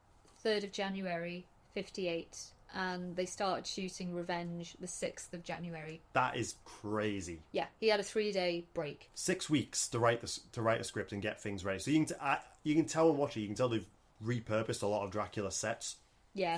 3rd of January, 58. And they started shooting Revenge the 6th of January. That is crazy. Yeah, he had a 3-day break. 6 weeks to write a script and get things ready. So you can tell and watch it. You can tell they've repurposed a lot of Dracula sets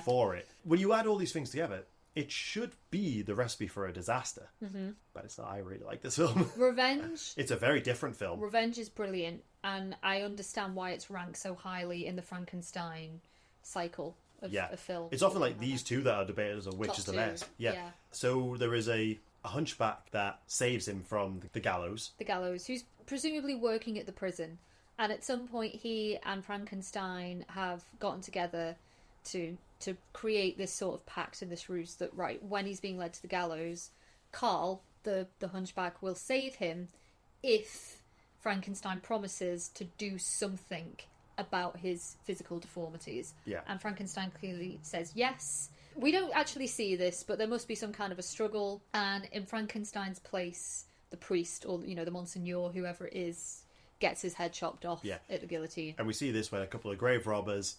for it. When you add all these things together, it should be the recipe for a disaster. Mm-hmm. But it's not. I really like this film. Revenge. It's a very different film. Revenge is brilliant, and I understand why it's ranked so highly in the Frankenstein cycle. Of film. It's often like these two that are debated as which is the best. Yeah. So there is a hunchback that saves him from the gallows. The gallows, who's presumably working at the prison. And at some point he and Frankenstein have gotten together to create this sort of pact and this ruse that, right, when he's being led to the gallows, Carl, the hunchback, will save him if Frankenstein promises to do something about his physical deformities. Yeah. And Frankenstein clearly says yes. We don't actually see this, but there must be some kind of a struggle. And in Frankenstein's place, the priest, or, the Monsignor, whoever it is, gets his head chopped off at the guillotine. And we see this when a couple of grave robbers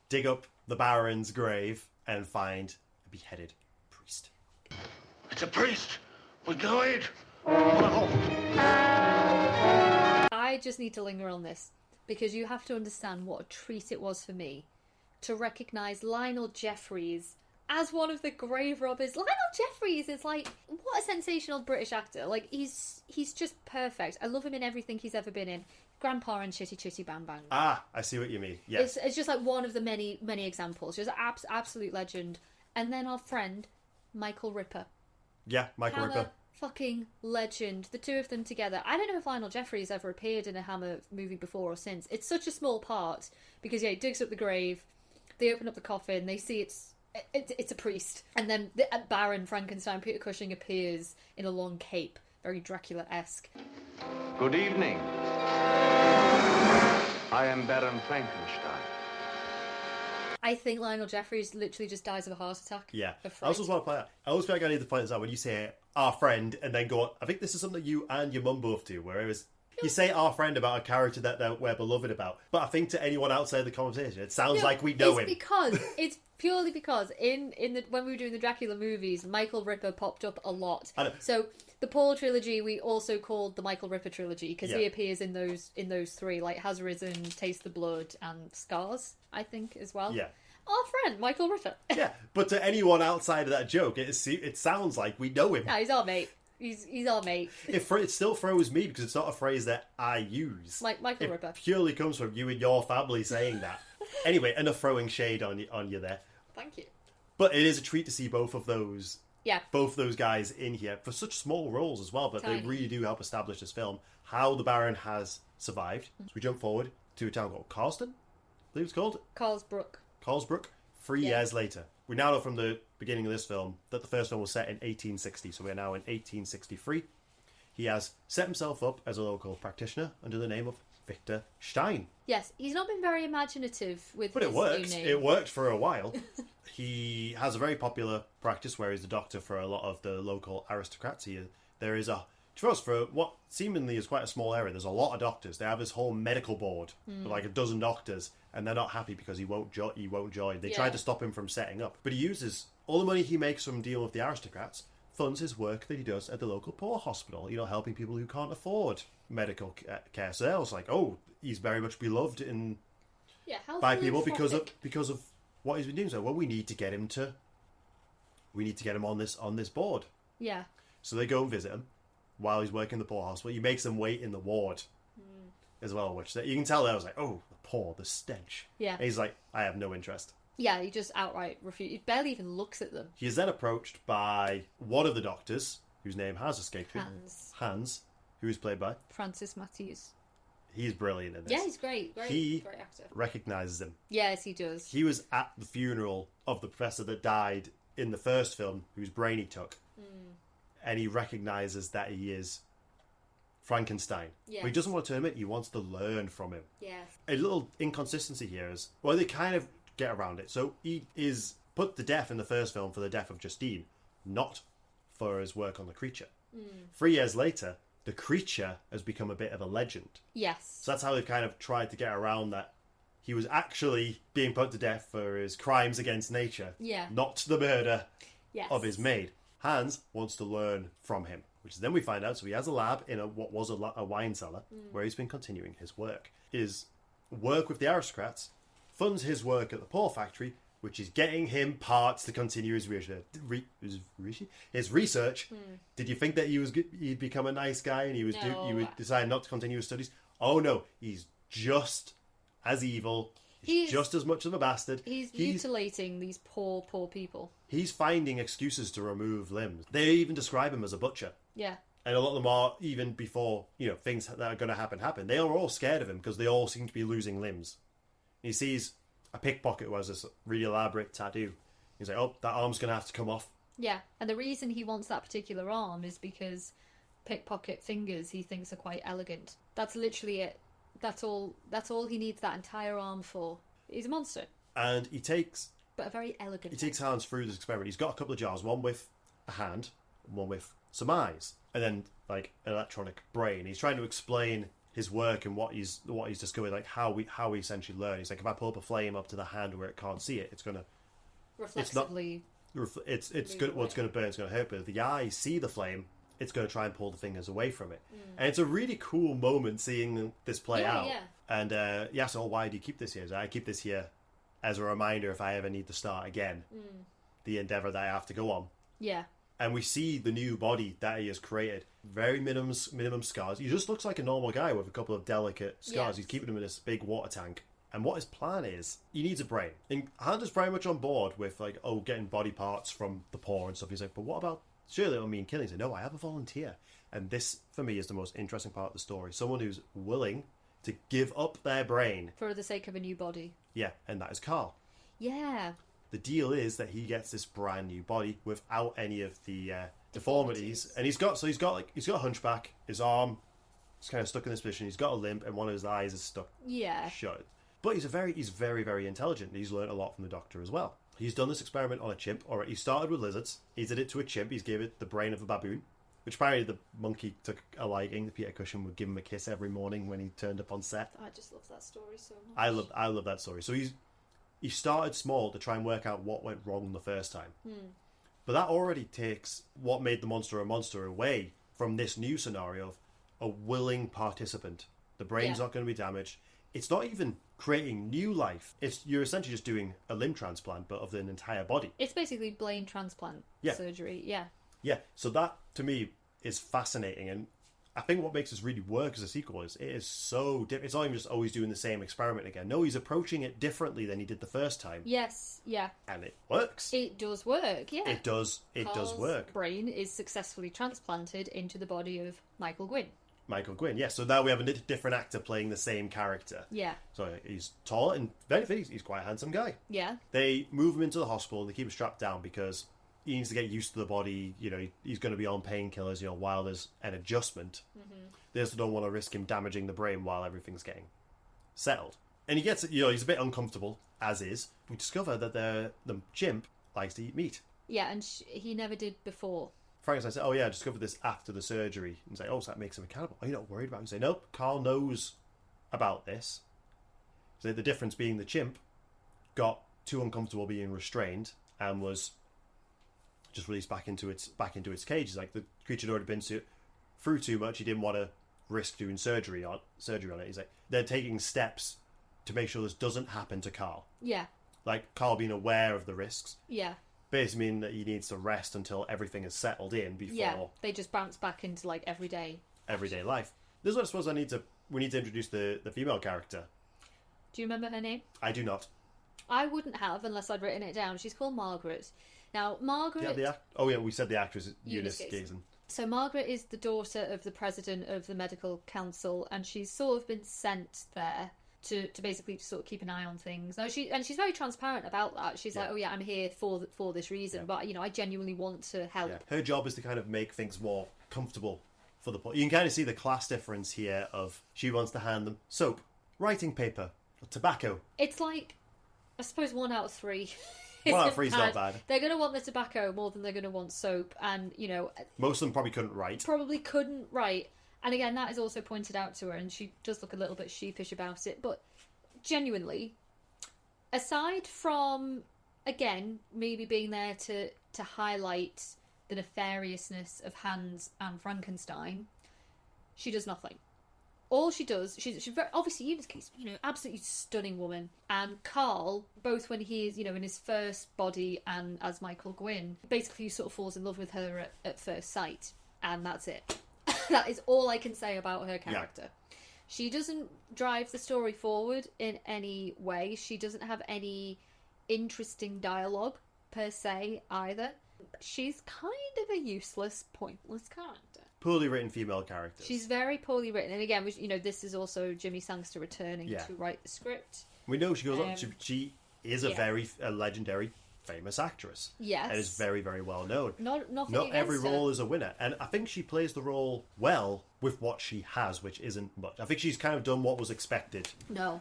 dig up the Baron's grave and find a beheaded priest. It's a priest! We know it! I just need to linger on this, because you have to understand what a treat it was for me to recognise Lionel Jeffries as one of the grave robbers. Lionel Jeffries is like, what a sensational British actor. Like, he's just perfect. I love him in everything he's ever been in. Grandpa and Chitty Chitty Bang Bang. Ah, I see what you mean. Yes. It's just like one of the many, many examples. Just absolute legend. And then our friend, Michael Ripper. Yeah, Michael Ripper. Fucking legend. The two of them together. I don't know if Lionel Jeffries ever appeared in a Hammer movie before or since. It's such a small part because he digs up the grave, they open up the coffin, they see it's a priest, and then the Baron Frankenstein, Peter Cushing, appears in a long cape, very Dracula-esque. Good evening. I am Baron Frankenstein. I think Lionel Jeffries literally just dies of a heart attack. Yeah. I also want to point out, I always feel like I need to point this out when you say our friend and then go, I think this is something that you and your mum both do, where it was, you say our friend about a character that we're beloved about, but I think to anyone outside the conversation, it sounds like we know him. It's purely because when we were doing the Dracula movies, Michael Ripper popped up a lot. So the Paul trilogy we also called the Michael Ripper trilogy because he appears in those three, like Has Risen, Taste the Blood, and Scars, I think, as well. Yeah. Our friend Michael Ripper. Yeah, but to anyone outside of that joke, it sounds like we know him. No, he's our mate. He's our mate. It still throws me because it's not a phrase that I use. Like Michael Ripper. It purely comes from you and your family saying that. Anyway, enough throwing shade on you there. Thank you. But it is a treat to see both of those guys in here for such small roles as well, but Tiny. they really do help establish this film, how the Baron has survived. So we jump forward to a town called Carlston, I believe it's called. Carlsbrook, 3 years later. We now know from the beginning of this film that the first film was set in 1860, so we are now in 1863. He has set himself up as a local practitioner under the name of Victor Stein. Yes, he's not been very imaginative with But his it works. new name. It worked for a while. He has a very popular practice where he's the doctor for a lot of the local aristocrats. There is for what seemingly is quite a small area, there's a lot of doctors. They have this whole medical board with like a dozen doctors, and they're not happy because he won't join. They tried to stop him from setting up, but he uses all the money he makes from dealing with the aristocrats, funds his work that he does at the local poor hospital, helping people who can't afford medical care. So they're also like, oh, he's very much beloved by people because of what he's been doing. So, well, we need to get him on this board. Yeah. So they go and visit him while he's working in the poor hospital. He makes them wait in the ward as well, which you can tell there was like, oh, the stench. Yeah. And he's like, I have no interest. Yeah, he just outright refuses. He barely even looks at them. He is then approached by one of the doctors, whose name has escaped me. Hans, who is played by Francis Matthews. He's brilliant in this. Yeah, he's great. Great actor. Recognises him. Yes, he does. He was at the funeral of the professor that died in the first film, whose brain he took. And he recognises that he is Frankenstein. Yes. But he doesn't want to admit, he wants to learn from him. Yes. A little inconsistency here is, well, they kind of get around it. So he is put to death in the first film for the death of Justine, not for his work on the creature. 3 years later, the creature has become a bit of a legend. Yes. So that's how they've kind of tried to get around that he was actually being put to death for his crimes against nature, not the murder of his maid. Hans wants to learn from him, which then we find out. So he has a lab in what was a wine cellar where he's been continuing his work. His work with the aristocrats funds his work at the poor factory, which is getting him parts to continue his research. Did you think that he'd become a nice guy and he would decide not to continue his studies? Oh no, he's just as evil. He's just as much of a bastard. He's mutilating these poor people. He's finding excuses to remove limbs. They even describe him as a butcher. Yeah. And a lot of them are, even before things that are going to happen. They are all scared of him because they all seem to be losing limbs. He sees a pickpocket who has this really elaborate tattoo. He's like, oh, that arm's going to have to come off. Yeah, and the reason he wants that particular arm is because pickpocket fingers he thinks are quite elegant. That's literally it. That's all he needs that entire arm for. He's a monster. And but a very elegant. He takes Hans through this experiment. He's got a couple of jars, one with a hand, one with some eyes, and then like an electronic brain. He's trying to explain his work and what he's discovered, like how we essentially learn. He's like, if I pull up a flame up to the hand where it can't see it, it's gonna reflexively. It's good. Well, it's gonna burn. It's gonna hurt. But if the eyes see the flame, it's gonna try and pull the fingers away from it. And it's a really cool moment seeing this play out. Yeah. And so why do you keep this here? So I keep this here as a reminder if I ever need to start again, the endeavor that I have to go on. Yeah. And we see the new body that he has created. Very minimum scars. He just looks like a normal guy with a couple of delicate scars. Yes. He's keeping him in this big water tank. And what his plan is, he needs a brain. And Hans is very much on board with getting body parts from the poor and stuff. He's like, but what about, surely it'll mean killing. He's like, no, I have a volunteer. And this, for me, is the most interesting part of the story. Someone who's willing to give up their brain. For the sake of a new body. Yeah, and that is Carl. Yeah. The deal is that he gets this brand new body without any of the deformities, and he's got a hunchback. His arm is kind of stuck in this position. He's got a limp, and one of his eyes is stuck shut. But he's very, very intelligent. He's learned a lot from the doctor as well. He's done this experiment on a chimp. Or he started with lizards. He did it to a chimp. He's gave it the brain of a baboon, which apparently the monkey took a liking. Peter Cushing would give him a kiss every morning when he turned up on set. I just love that story so much. I love that story. So he started small to try and work out what went wrong the first time. But that already takes what made the monster a monster away from this new scenario of a willing participant. The brain's not going to be damaged. It's not even creating new life. You're essentially just doing a limb transplant, but of an entire body. It's basically brain transplant surgery. Yeah. Yeah. So that, to me, is fascinating. And I think what makes this really work as a sequel is it is so different. It's not even just always doing the same experiment again. No, he's approaching it differently than he did the first time. Yes, yeah. And it works. It does work, yeah. It does work. Brain is successfully transplanted into the body of Michael Gwynn. Yeah. So now we have a different actor playing the same character. Yeah. So he's tall and very fit. He's quite a handsome guy. Yeah. They move him into the hospital and they keep him strapped down because he needs to get used to the body. He's going to be on painkillers, while there's an adjustment. They also don't want to risk him damaging the brain while everything's getting settled. And he gets, he's a bit uncomfortable, as is. We discover that the chimp likes to eat meat. Yeah, and he never did before. Frankenstein said, oh yeah, I discovered this after the surgery. And say, oh, so that makes him a cannibal. Are you not worried about it? And say, nope, Carl knows about this. So the difference being the chimp got too uncomfortable being restrained and was just released back into its cage. It's like the creature had already been through too much. He didn't want to risk doing surgery on it. He's like, they're taking steps to make sure this doesn't happen to Carl. Yeah. Like Carl being aware of the risks. Yeah. Basically mean that he needs to rest until everything is settled in before they just bounce back into like everyday life. This is what I suppose we need to introduce the female character. Do you remember her name? I do not. I wouldn't have unless I'd written it down. She's called Margaret. Now, Margaret... we said the actress is Eunice Gayson. So Margaret is the daughter of the president of the medical council, and she's sort of been sent there to basically sort of keep an eye on things. Now she's very transparent about that. She's like, oh yeah, I'm here for this reason, but I genuinely want to help. Yeah. Her job is to kind of make things more comfortable for the... You can kind of see the class difference here of she wants to hand them soap, writing paper, tobacco. It's like, I suppose 1 out of 3. 1 out of 3 is not bad. They're going to want the tobacco more than they're going to want soap, and most of them probably couldn't write. And again, that is also pointed out to her, and she does look a little bit sheepish about it. But genuinely, aside from, again, maybe being there to highlight the nefariousness of Hans and Frankenstein, she does nothing. All she does, she's very, obviously, Eunice Case, absolutely stunning woman. And Carl, both when he is, in his first body and as Michael Gwynn, basically sort of falls in love with her at first sight. And that's it. That is all I can say about her character. Yeah. She doesn't drive the story forward in any way. She doesn't have any interesting dialogue, per se, either. She's kind of a useless, pointless character. Poorly written female character. She's very poorly written. And again, this is also Jimmy Sangster returning to write the script. We know she goes on. She is a legendary, famous actress. Yes. And is very, very well known. Not every role is a winner. And I think she plays the role well with what she has, which isn't much. I think she's kind of done what was expected of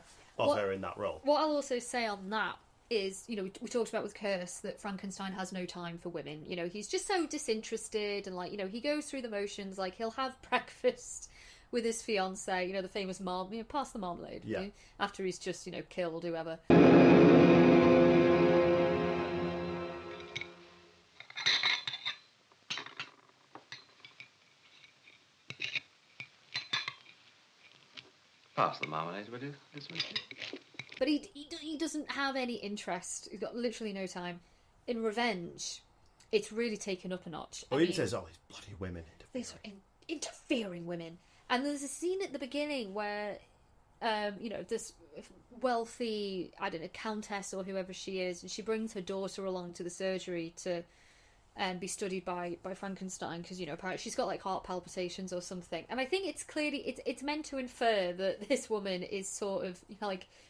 her in that role. What I'll also say on that is, we talked about with Curse that Frankenstein has no time for women. He's just so disinterested and, he goes through the motions. Like, he'll have breakfast with his fiancée, the famous pass the marmalade, after he's just, killed whoever. Pass the marmalade, will you, Miss Mitchell? But he doesn't have any interest. He's got literally no time. In Revenge, it's really taken up a notch. He says, these bloody women. These are interfering women. And there's a scene at the beginning where, this wealthy, countess or whoever she is, and she brings her daughter along to the surgery to be studied by Frankenstein because apparently she's got heart palpitations or something. And I think it's clearly it's meant to infer that this woman is sort of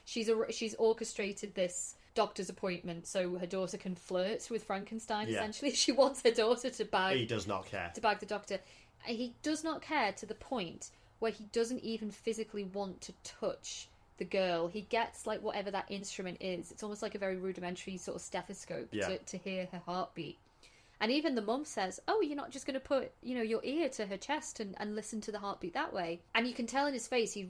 she's orchestrated this doctor's appointment so her daughter can flirt with Frankenstein. Essentially, she wants her daughter to bag. He does not care to bag the doctor. He does not care to the point where he doesn't even physically want to touch the girl. He gets whatever that instrument is. It's almost like a very rudimentary sort of stethoscope to hear her heartbeat. And even the mum says, oh, you're not just going to put, your ear to her chest and listen to the heartbeat that way. And you can tell in his face, he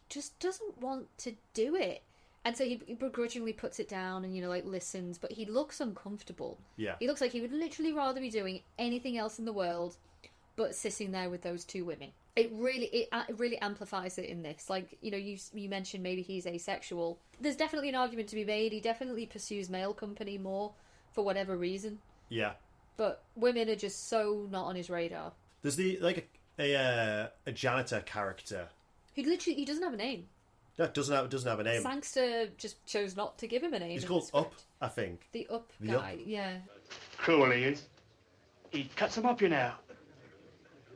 just doesn't want to do it. And so he begrudgingly puts it down and, listens. But he looks uncomfortable. Yeah. He looks like he would literally rather be doing anything else in the world but sitting there with those two women. It really amplifies it in this. You mentioned maybe he's asexual. There's definitely an argument to be made. He definitely pursues male company more for whatever reason. Yeah. But women are just so not on his radar. There's a janitor character. He doesn't have a name. No, doesn't have a name. Sangster just chose not to give him a name. He's called Up, I think. The Up guy, Up. Yeah. Cruel he is. He cuts them up,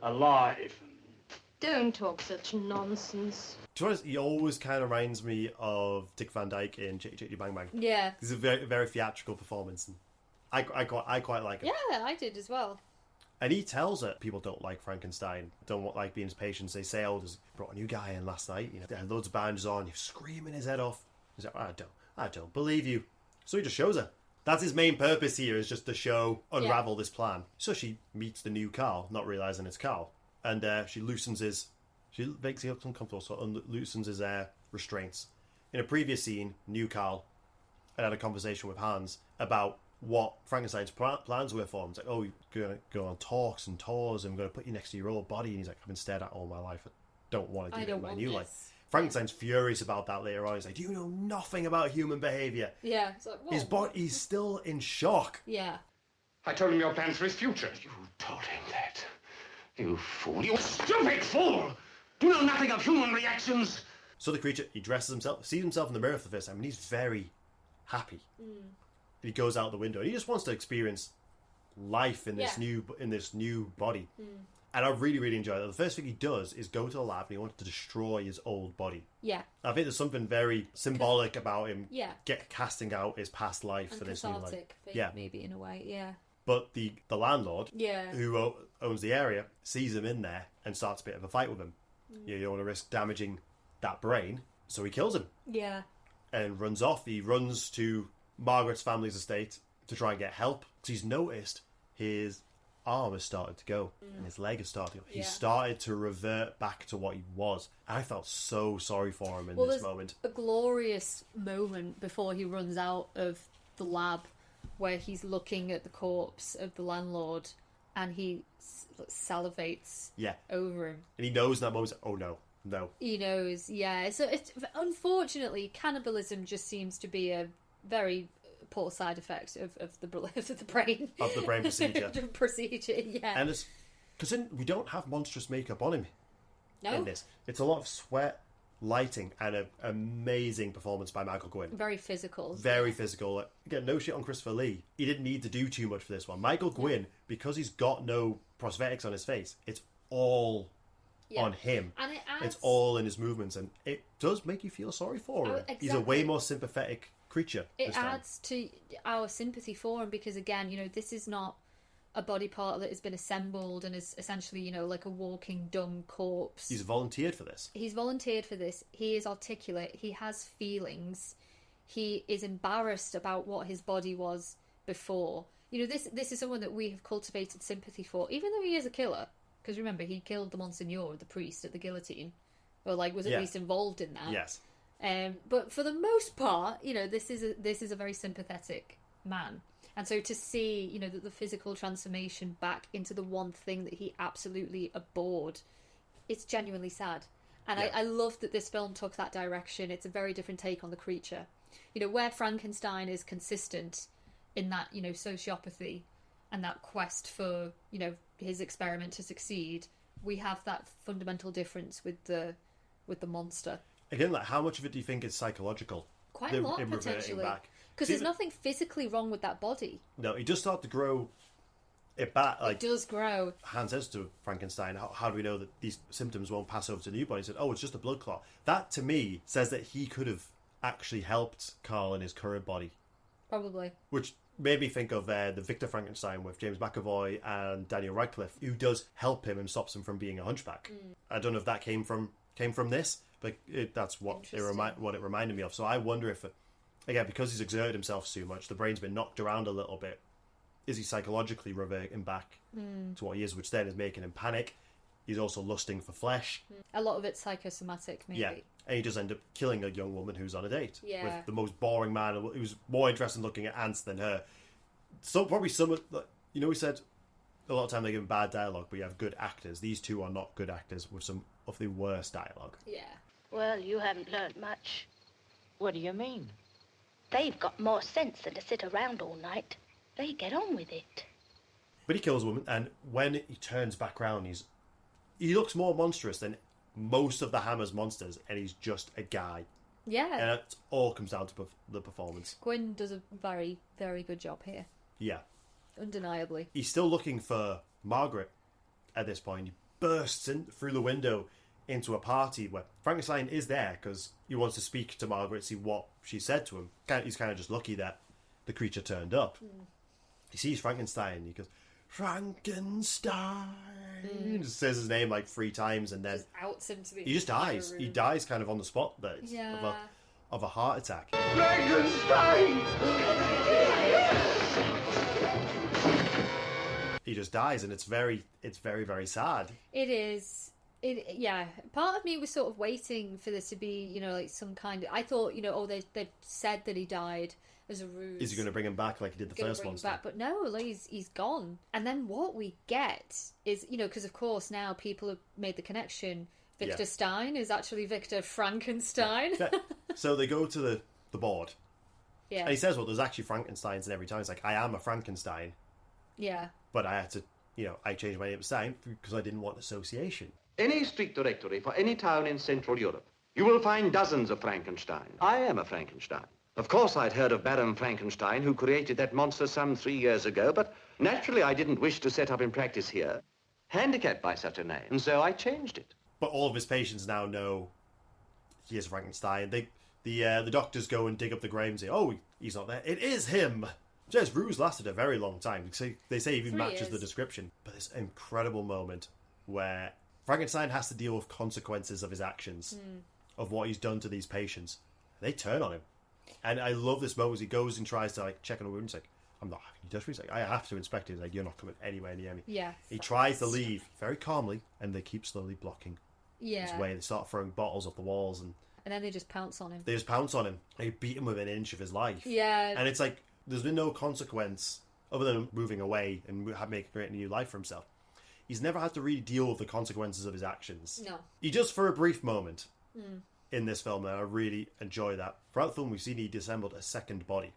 alive. Don't talk such nonsense. To be honest, he always kind of reminds me of Dick Van Dyke in Chitty Chitty Bang Bang. Yeah. It's a very, very theatrical performance. And I quite like it. Yeah, I did as well. And he tells her people don't like Frankenstein, don't like being his patients. They say, just brought a new guy in last night. They had loads of bandages on. He's screaming his head off. He's like, I don't believe you. So he just shows her. That's his main purpose here, is just to unravel this plan. So she meets the new Carl, not realising it's Carl. And she makes him uncomfortable, so loosens his restraints. In a previous scene, new Carl had a conversation with Hans about what Frankenstein's plans were for him. He's like, oh, you're going to go on talks and tours, and I'm going to put you next to your old body. And he's like, I've been stared at all my life. I don't want to do it in my new life. Frankenstein's furious about that later on. He's like, do you know nothing about human behaviour? Yeah. It's like, whoa. He's still in shock. Yeah. I told him your plans for his future. You told him that. You fool. You stupid fool! You know nothing of human reactions. So the creature, he dresses himself, sees himself in the mirror for the first time, and he's very happy. He goes out the window, and he just wants to experience life in this new body. And I really, really enjoy that. The first thing he does is go to the lab, and he wants to destroy his old body. Yeah. I think there's something very symbolic about him casting out his past life and for this new life. Thing, maybe, in a way, yeah. But the landlord, who owns the area, sees him in there and starts a bit of a fight with him. You don't want to risk damaging that brain, so he kills him. Yeah. And runs off. He runs to Margaret's family's estate to try and get help. So he's noticed his arm has started to go and his leg has started to go. He started to revert back to what he was. I felt so sorry for him in this moment. A glorious moment before he runs out of the lab where he's looking at the corpse of the landlord and he salivates over him. And he knows in that moment, oh no. He knows, So unfortunately, cannibalism just seems to be a very poor side effect of the brain. Of the brain procedure. And it's because we don't have monstrous makeup on him in this. It's a lot of sweat, lighting, and an amazing performance by Michael Gwynn. Very physical. Physical. Again, no shit on Christopher Lee. He didn't need to do too much for this one. Michael Gwynn, because he's got no prosthetics on his face, it's all on him. And it's all in his movements, and it does make you feel sorry for him. Exactly. He's a way more sympathetic creature. It adds to our sympathy for him because, again, this is not a body part that has been assembled and is essentially, like a walking dumb corpse. He's volunteered for this. He is articulate. He has feelings. He is embarrassed about what his body was before. This is someone that we have cultivated sympathy for, even though he is a killer. Because remember, he killed the Monsignor, the priest, at the guillotine. Or, was at least involved in that. Yes. But for the most part, this is a very sympathetic man. And so to see, that the physical transformation back into the one thing that he absolutely abhorred, it's genuinely sad. And I love that this film took that direction. It's a very different take on the creature. Where Frankenstein is consistent in that, sociopathy and that quest for, his experiment to succeed, we have that fundamental difference with the monster. Again, how much of it do you think is psychological? Quite a lot, potentially. Because there's nothing physically wrong with that body. No, he does start to grow it back. It does grow. Hans says to Frankenstein, how do we know that these symptoms won't pass over to the new body? He said, it's just a blood clot. That, to me, says that he could have actually helped Carl in his current body. Probably. Which made me think of the Victor Frankenstein with James McAvoy and Daniel Radcliffe, who does help him and stops him from being a hunchback. I don't know if that came from this, but that's what it reminded me of. So I wonder if, again, because he's exerted himself so much, the brain's been knocked around a little bit, is he psychologically reverting back to what he is, which then is making him panic. He's also lusting for flesh. A lot of it's psychosomatic, maybe. Yeah, and he does end up killing a young woman who's on a date with the most boring man who's more interested in looking at ants than her. So probably we said a lot of time they give bad dialogue, but you have good actors. These two are not good actors with some of the worst dialogue. Yeah. Well, you haven't learnt much. What do you mean? They've got more sense than to sit around all night. They get on with it. But he kills a woman, and when he turns back round, he looks more monstrous than most of the Hammer's monsters, and he's just a guy. Yeah. And it all comes down to the performance. Gwyn does a very, very good job here. Yeah. Undeniably. He's still looking for Margaret at this point. He bursts in through the window into a party where Frankenstein is there because he wants to speak to Margaret, see what she said to him. He's kind of just lucky that the creature turned up. He sees Frankenstein. He goes, Frankenstein. He just says his name 3 times and then just outs him to the he just dies. room. He dies kind of on the spot. There. Yeah. of a heart attack. Frankenstein! He just dies, and it's very, very sad. It is. Yeah. Part of me was sort of waiting for this to be, you know, like some kind of. I thought, you know, oh, they said that he died as a ruse. Is he going to bring him back like he did the first one? But no, like, he's gone. And then what we get is, you know, because of course now people have made the connection. Victor Stein is actually Victor Frankenstein. Yeah. So they go to the board. Yeah. And he says, well, there's actually Frankensteins in every town. It's like, I am a Frankenstein. Yeah. But I had to, you know, I changed my name to Stein because I didn't want association. Any street directory for any town in Central Europe, you will find dozens of Frankenstein. I am a Frankenstein. Of course, I'd heard of Baron Frankenstein, who created that monster some 3 years ago, but naturally I didn't wish to set up in practice here, handicapped by such a name, and so I changed it. But all of his patients now know he is Frankenstein. The doctors go and dig up the grave and say, oh, he's not there. It is him! Jez Ruse lasted a very long time. They say he even 3 matches years. the description. But this incredible moment where Frankenstein has to deal with consequences of his actions, of what he's done to these patients. They turn on him. And I love this moment as he goes and tries to like check on a wound. He's like, I'm not having you touch me. He's like, I have to inspect it. He's like, you're not coming anywhere near me. Yeah. He tries to leave very calmly, and they keep slowly blocking his way. They start throwing bottles off the walls, and then they just pounce on him. They just pounce on him. They beat him within an inch of his life. Yeah. And it's like, there's been no consequence other than moving away and making a new life for himself. He's never had to really deal with the consequences of his actions. No. He just, for a brief moment in this film, and I really enjoy that. Throughout the film, we've seen he disassembled a second body.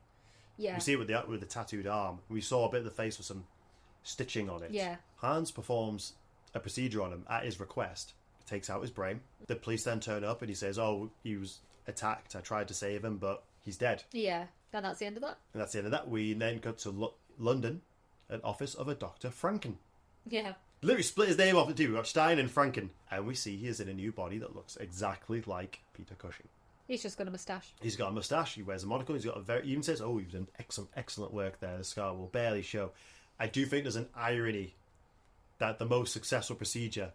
Yeah. We see it with the tattooed arm. We saw a bit of the face with some stitching on it. Yeah. Hans performs a procedure on him at his request. Takes out his brain. The police then turn up and he says, oh, he was attacked. I tried to save him, but he's dead. Yeah. And that's the end of that. And that's the end of that. We then go to London, an office of a Dr. Franken. Yeah. Literally split his name off the two. We've got Stein and Franken. And we see he is in a new body that looks exactly like Peter Cushing. He's just got a moustache. He's got a moustache. He wears a monocle. He's got he even says, oh, you've done excellent work there. The scar will barely show. I do think there's an irony that the most successful procedure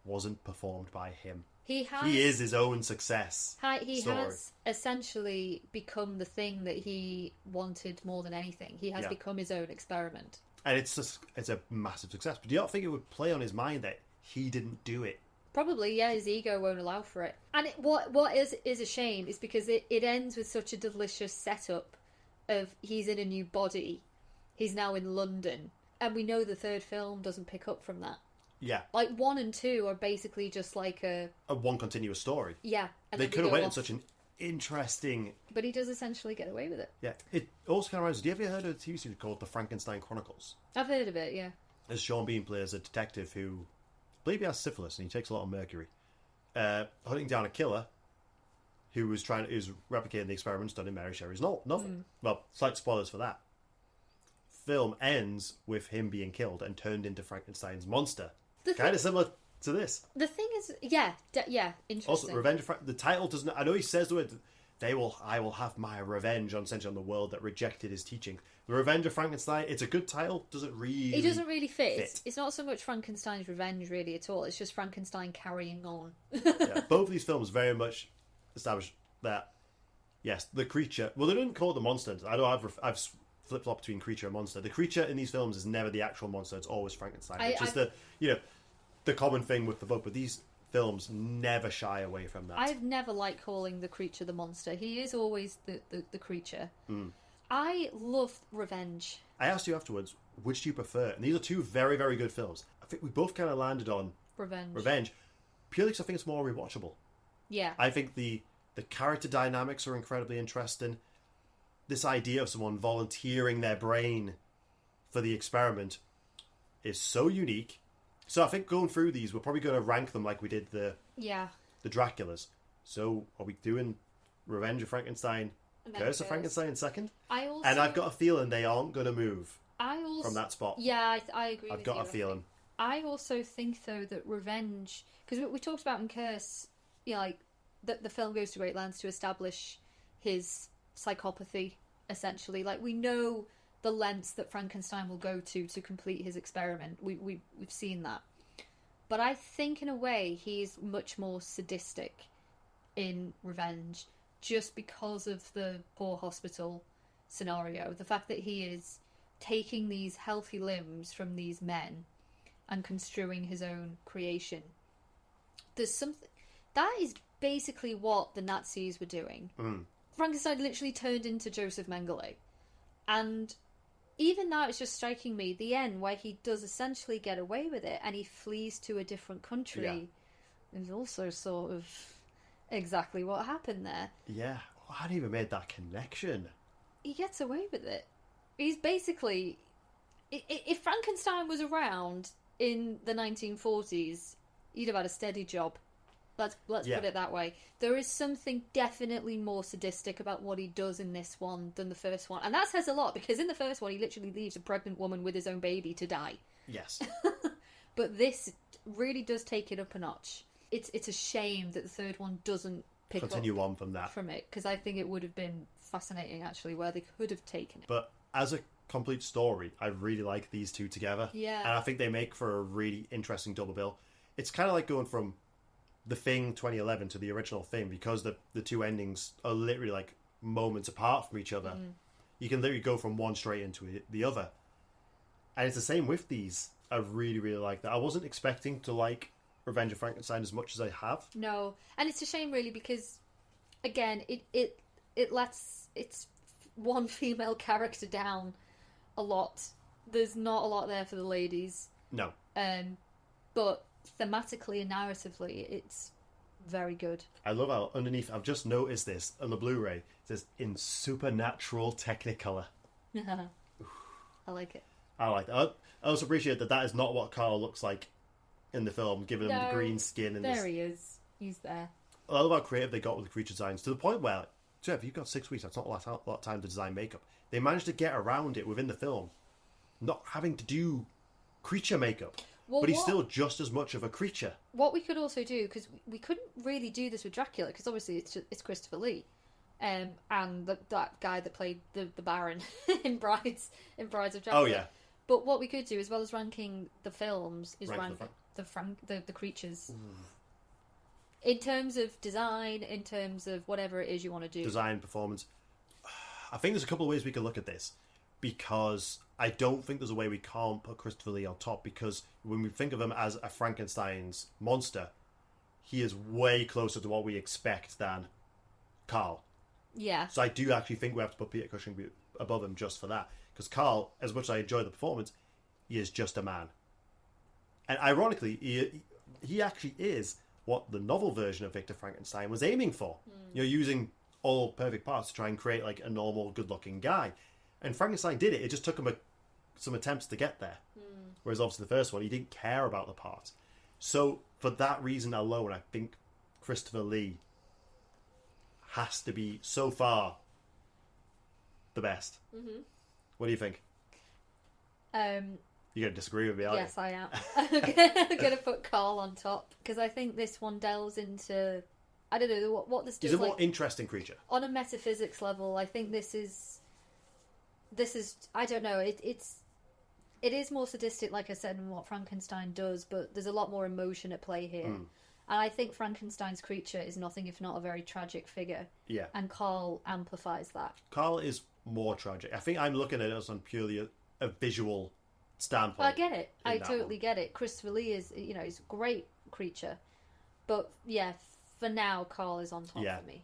wasn't performed by him. He is his own success. He has essentially become the thing that he wanted more than anything. He has become his own experiment. And it's a massive success. But do you not think it would play on his mind that he didn't do it? Probably, yeah. His ego won't allow for it. And what is a shame is because it ends with such a delicious setup of he's in a new body. He's now in London. And we know the third film doesn't pick up from that. Yeah. Like 1 and 2 are basically just like a one continuous story. Yeah. And they could have went in such an interesting... But he does essentially get away with it. Yeah. It also kind of reminds... Have you ever heard of a TV series called The Frankenstein Chronicles? I've heard of it, yeah. As Sean Bean plays a detective who... I believe he has syphilis and he takes a lot of mercury. Hunting down a killer who was replicating the experiments done in Mary Shelley's novel. Well, slight spoilers for that. Film ends with him being killed and turned into Frankenstein's monster. Kind of similar to this. The thing is, yeah, interesting. Also, Revenge of the title doesn't... I know he says the word, I will have my revenge on the world that rejected his teaching. The Revenge of Frankenstein, it's a good title, it doesn't really fit. It's not so much Frankenstein's revenge really at all, it's just Frankenstein carrying on. Yeah, both of these films very much establish that, yes, the creature... Well, they didn't call it the monster. I know I've flip-flop between creature and monster. The creature in these films is never the actual monster, it's always Frankenstein. Which is the common thing with the book, but these films never shy away from that. I've never liked calling the creature the monster. He is always the creature. I love Revenge. I asked you afterwards, which do you prefer? And these are two very, very good films. I think we both kind of landed on Revenge. Purely because I think it's more rewatchable. Yeah. I think the character dynamics are incredibly interesting. This idea of someone volunteering their brain for the experiment is so unique. So I think going through these, we're probably going to rank them like we did the Draculas. So are we doing Revenge of Frankenstein, Curse of Frankenstein second? And I've got a feeling they aren't going to move from that spot. Yeah, I agree. I've got a feeling. I also think though that Revenge, because we talked about in Curse, like the film goes to great lengths to establish his psychopathy. Essentially, like we know the lengths that Frankenstein will go to complete his experiment. We've seen that, but I think in a way he's much more sadistic in Revenge. just because of the poor hospital scenario. The fact that he is taking these healthy limbs from these men and construing his own creation. There's something... That is basically what the Nazis were doing. Frankenstein literally turned into Joseph Mengele. And even now it's just striking me, the end where he does essentially get away with it and he flees to a different country is also sort of exactly what happened there. Yeah, I hadn't even made that connection. He gets away with it. He's basically... If Frankenstein was around in the 1940s, he'd have had a steady job. Let's put it that way. There is something definitely more sadistic about what he does in this one than the first one. And that says a lot, because in the first one he literally leaves a pregnant woman with his own baby to die. Yes. But this really does take it up a notch. It's a shame that the third one doesn't continue on from that. From it, because I think it would have been fascinating, actually, where they could have taken it. But as a complete story, I really like these two together. Yeah. And I think they make for a really interesting double bill. It's kind of like going from The Thing 2011 to the original Thing, because the two endings are literally like moments apart from each other. You can literally go from one straight into the other. And it's the same with these. I really, really like that. I wasn't expecting to like Revenge of Frankenstein as much as I have. No. And it's a shame, really, because, again, it lets its one female character down a lot. There's not a lot there for the ladies. No. But thematically and narratively, it's very good. I love how underneath, I've just noticed this on the Blu-ray, it says in supernatural Technicolor. I like it. I like that. I also appreciate that is not what Carl looks like in the film, giving him the green skin. And there he is. He's there. I love how creative they got with the creature designs, to the point where, Jeff, you've got 6 weeks, that's not a lot of time to design makeup. They managed to get around it within the film, not having to do creature makeup. But he's still just as much of a creature. What we could also do, because we couldn't really do this with Dracula, because obviously it's Christopher Lee, and that guy that played the Baron in Brides of Dracula. Oh yeah. But what we could do, as well as ranking the films, is rank the creatures. In terms of design, in terms of whatever it is you want to do. Design, performance. I think there's a couple of ways we can look at this, because I don't think there's a way we can't put Christopher Lee on top, because when we think of him as a Frankenstein's monster, he is way closer to what we expect than Carl. Yeah. So I do actually think we have to put Peter Cushing above him just for that. Because Carl, as much as I enjoy the performance, he is just a man. And ironically, he actually is what the novel version of Victor Frankenstein was aiming for. You're using all perfect parts to try and create like a normal, good-looking guy. And Frankenstein did it. It just took him some attempts to get there. Whereas obviously the first one, he didn't care about the parts. So for that reason alone, I think Christopher Lee has to be, so far, the best. What do you think? You're going to disagree with me, aren't you? Yes, I am. I'm going to put Carl on top, because I think this one delves into... I don't know what this does. He's a more interesting creature. On a metaphysics level, I think this is I don't know, it is more sadistic, like I said, than what Frankenstein does, but there's a lot more emotion at play here. And I think Frankenstein's creature is nothing if not a very tragic figure. Yeah. And Carl amplifies that. Carl is more tragic. I think I'm looking at it on purely a visual standpoint. Well, I get it. I totally get it. Christopher Lee is, he's a great creature. But, yeah, for now, Carl is on top for me.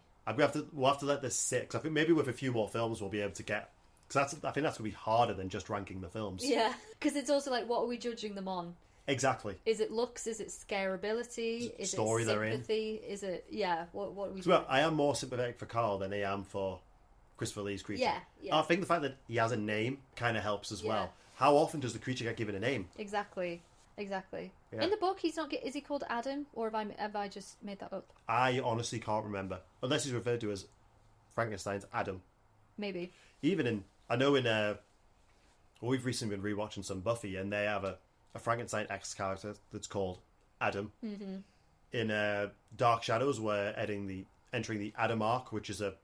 We'll have to let this sit, because I think maybe with a few more films we'll be able to get... Because I think that's going to be harder than just ranking the films. Yeah, because it's also like, what are we judging them on? Exactly. Is it looks? Is it scareability? Is story it sympathy? Is it, what are we doing? Well, I am more sympathetic for Carl than I am for Christopher Lee's creature. Yeah. I think the fact that he has a name kind of helps as well. How often does the creature get given a name? Exactly. Yeah. Yeah. In the book, he's not. Is he called Adam, or have I just made that up? I honestly can't remember, unless he's referred to as Frankenstein's Adam. Maybe. Even I know we've recently been rewatching some Buffy, and they have a Frankenstein X character that's called Adam. In Dark Shadows, we're entering the Adam arc, which is a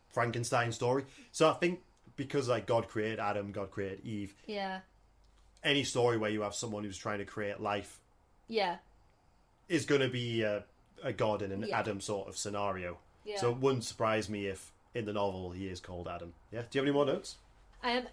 Frankenstein story. So I think because God created Adam, God created Eve. Yeah. Any story where you have someone who's trying to create life, yeah, is going to be a God in an Adam sort of scenario. Yeah. So it wouldn't surprise me if in the novel he is called Adam. Yeah. Do you have any more notes?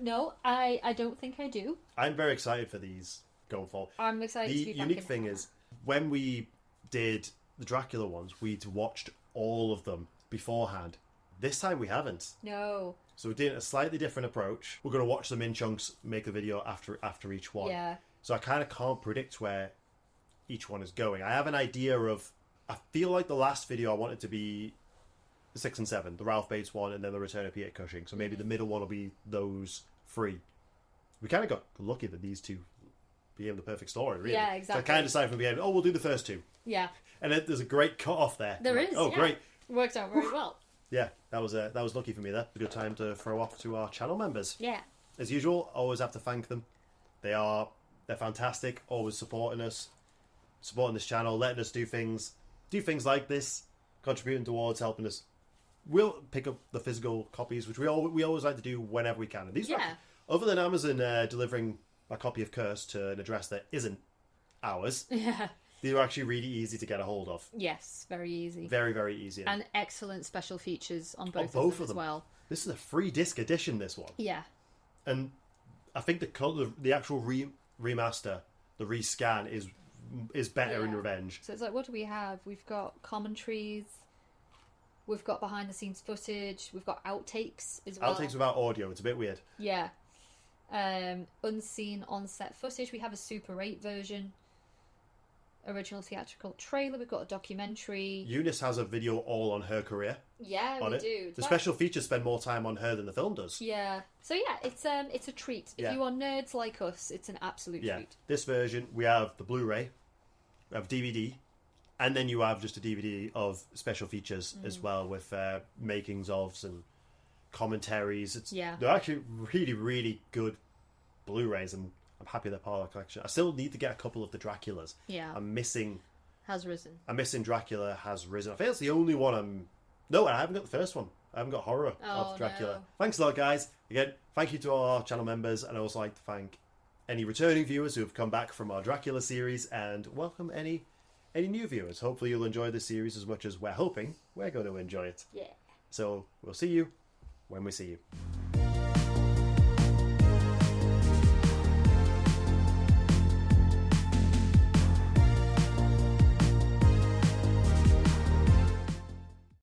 No, I don't think I do. I'm very excited for these going forward. I'm excited to be The back unique in thing Hammer. is, when we did the Dracula ones, we'd watched all of them beforehand. This time we haven't. No. So we're doing a slightly different approach. We're going to watch them in chunks, make a video after each one. Yeah. So I kind of can't predict where each one is going. I have an idea of... I feel like the last video I wanted to be the 6 and 7, the Ralph Bates one, and then the Return of Peter Cushing. So maybe the middle one will be those 3. We kind of got lucky that these 2 became the perfect story, really. Yeah, exactly. So I kind of decided from the beginning, we'll do the first 2. Yeah. And then there's a great cut-off there. There Like, is. oh, yeah. great. Worked out very well. Yeah, that was lucky for me there. A good time to throw off to our channel members. Yeah. As usual, always have to thank them. They're fantastic, always supporting us, supporting this channel, letting us do things like this, contributing towards helping us. We'll pick up the physical copies, which we always like to do whenever we can. And these other than Amazon delivering a copy of Curse to an address that isn't ours, these are actually really easy to get a hold of. Yes, very easy. Very, very easy. And excellent special features on both of them them as well. This is a free disc edition, this one. Yeah. And I think the actual remaster, the rescan is better in Revenge. So it's like, what do we have? We've got commentaries, we've got behind the scenes footage, we've got outtakes as well. Outtakes without audio, it's a bit weird. Yeah. Unseen on-set footage. We have a Super 8 version. Original theatrical trailer. We've got a documentary. Eunice has a video all on her career. Yeah, we do. The special features spend more time on her than the film does. Yeah. So yeah, it's a treat. If you are nerds like us, it's an absolute treat. This version, we have the Blu-ray, we have DVD, and then you have just a DVD of special features as well with makings ofs and commentaries. They're actually really, really good Blu-rays, and I'm happy they're part of the collection. I still need to get a couple of the Draculas. Yeah. I'm missing Dracula Has Risen. I think that's the only one No, I haven't got the first one. I haven't got Horror of Dracula. No. Thanks a lot, guys. Again, thank you to all our channel members, and I also like to thank any returning viewers who have come back from our Dracula series, and welcome any new viewers. Hopefully you'll enjoy this series as much as we're hoping we're going to enjoy it. Yeah. So we'll see you when we see you.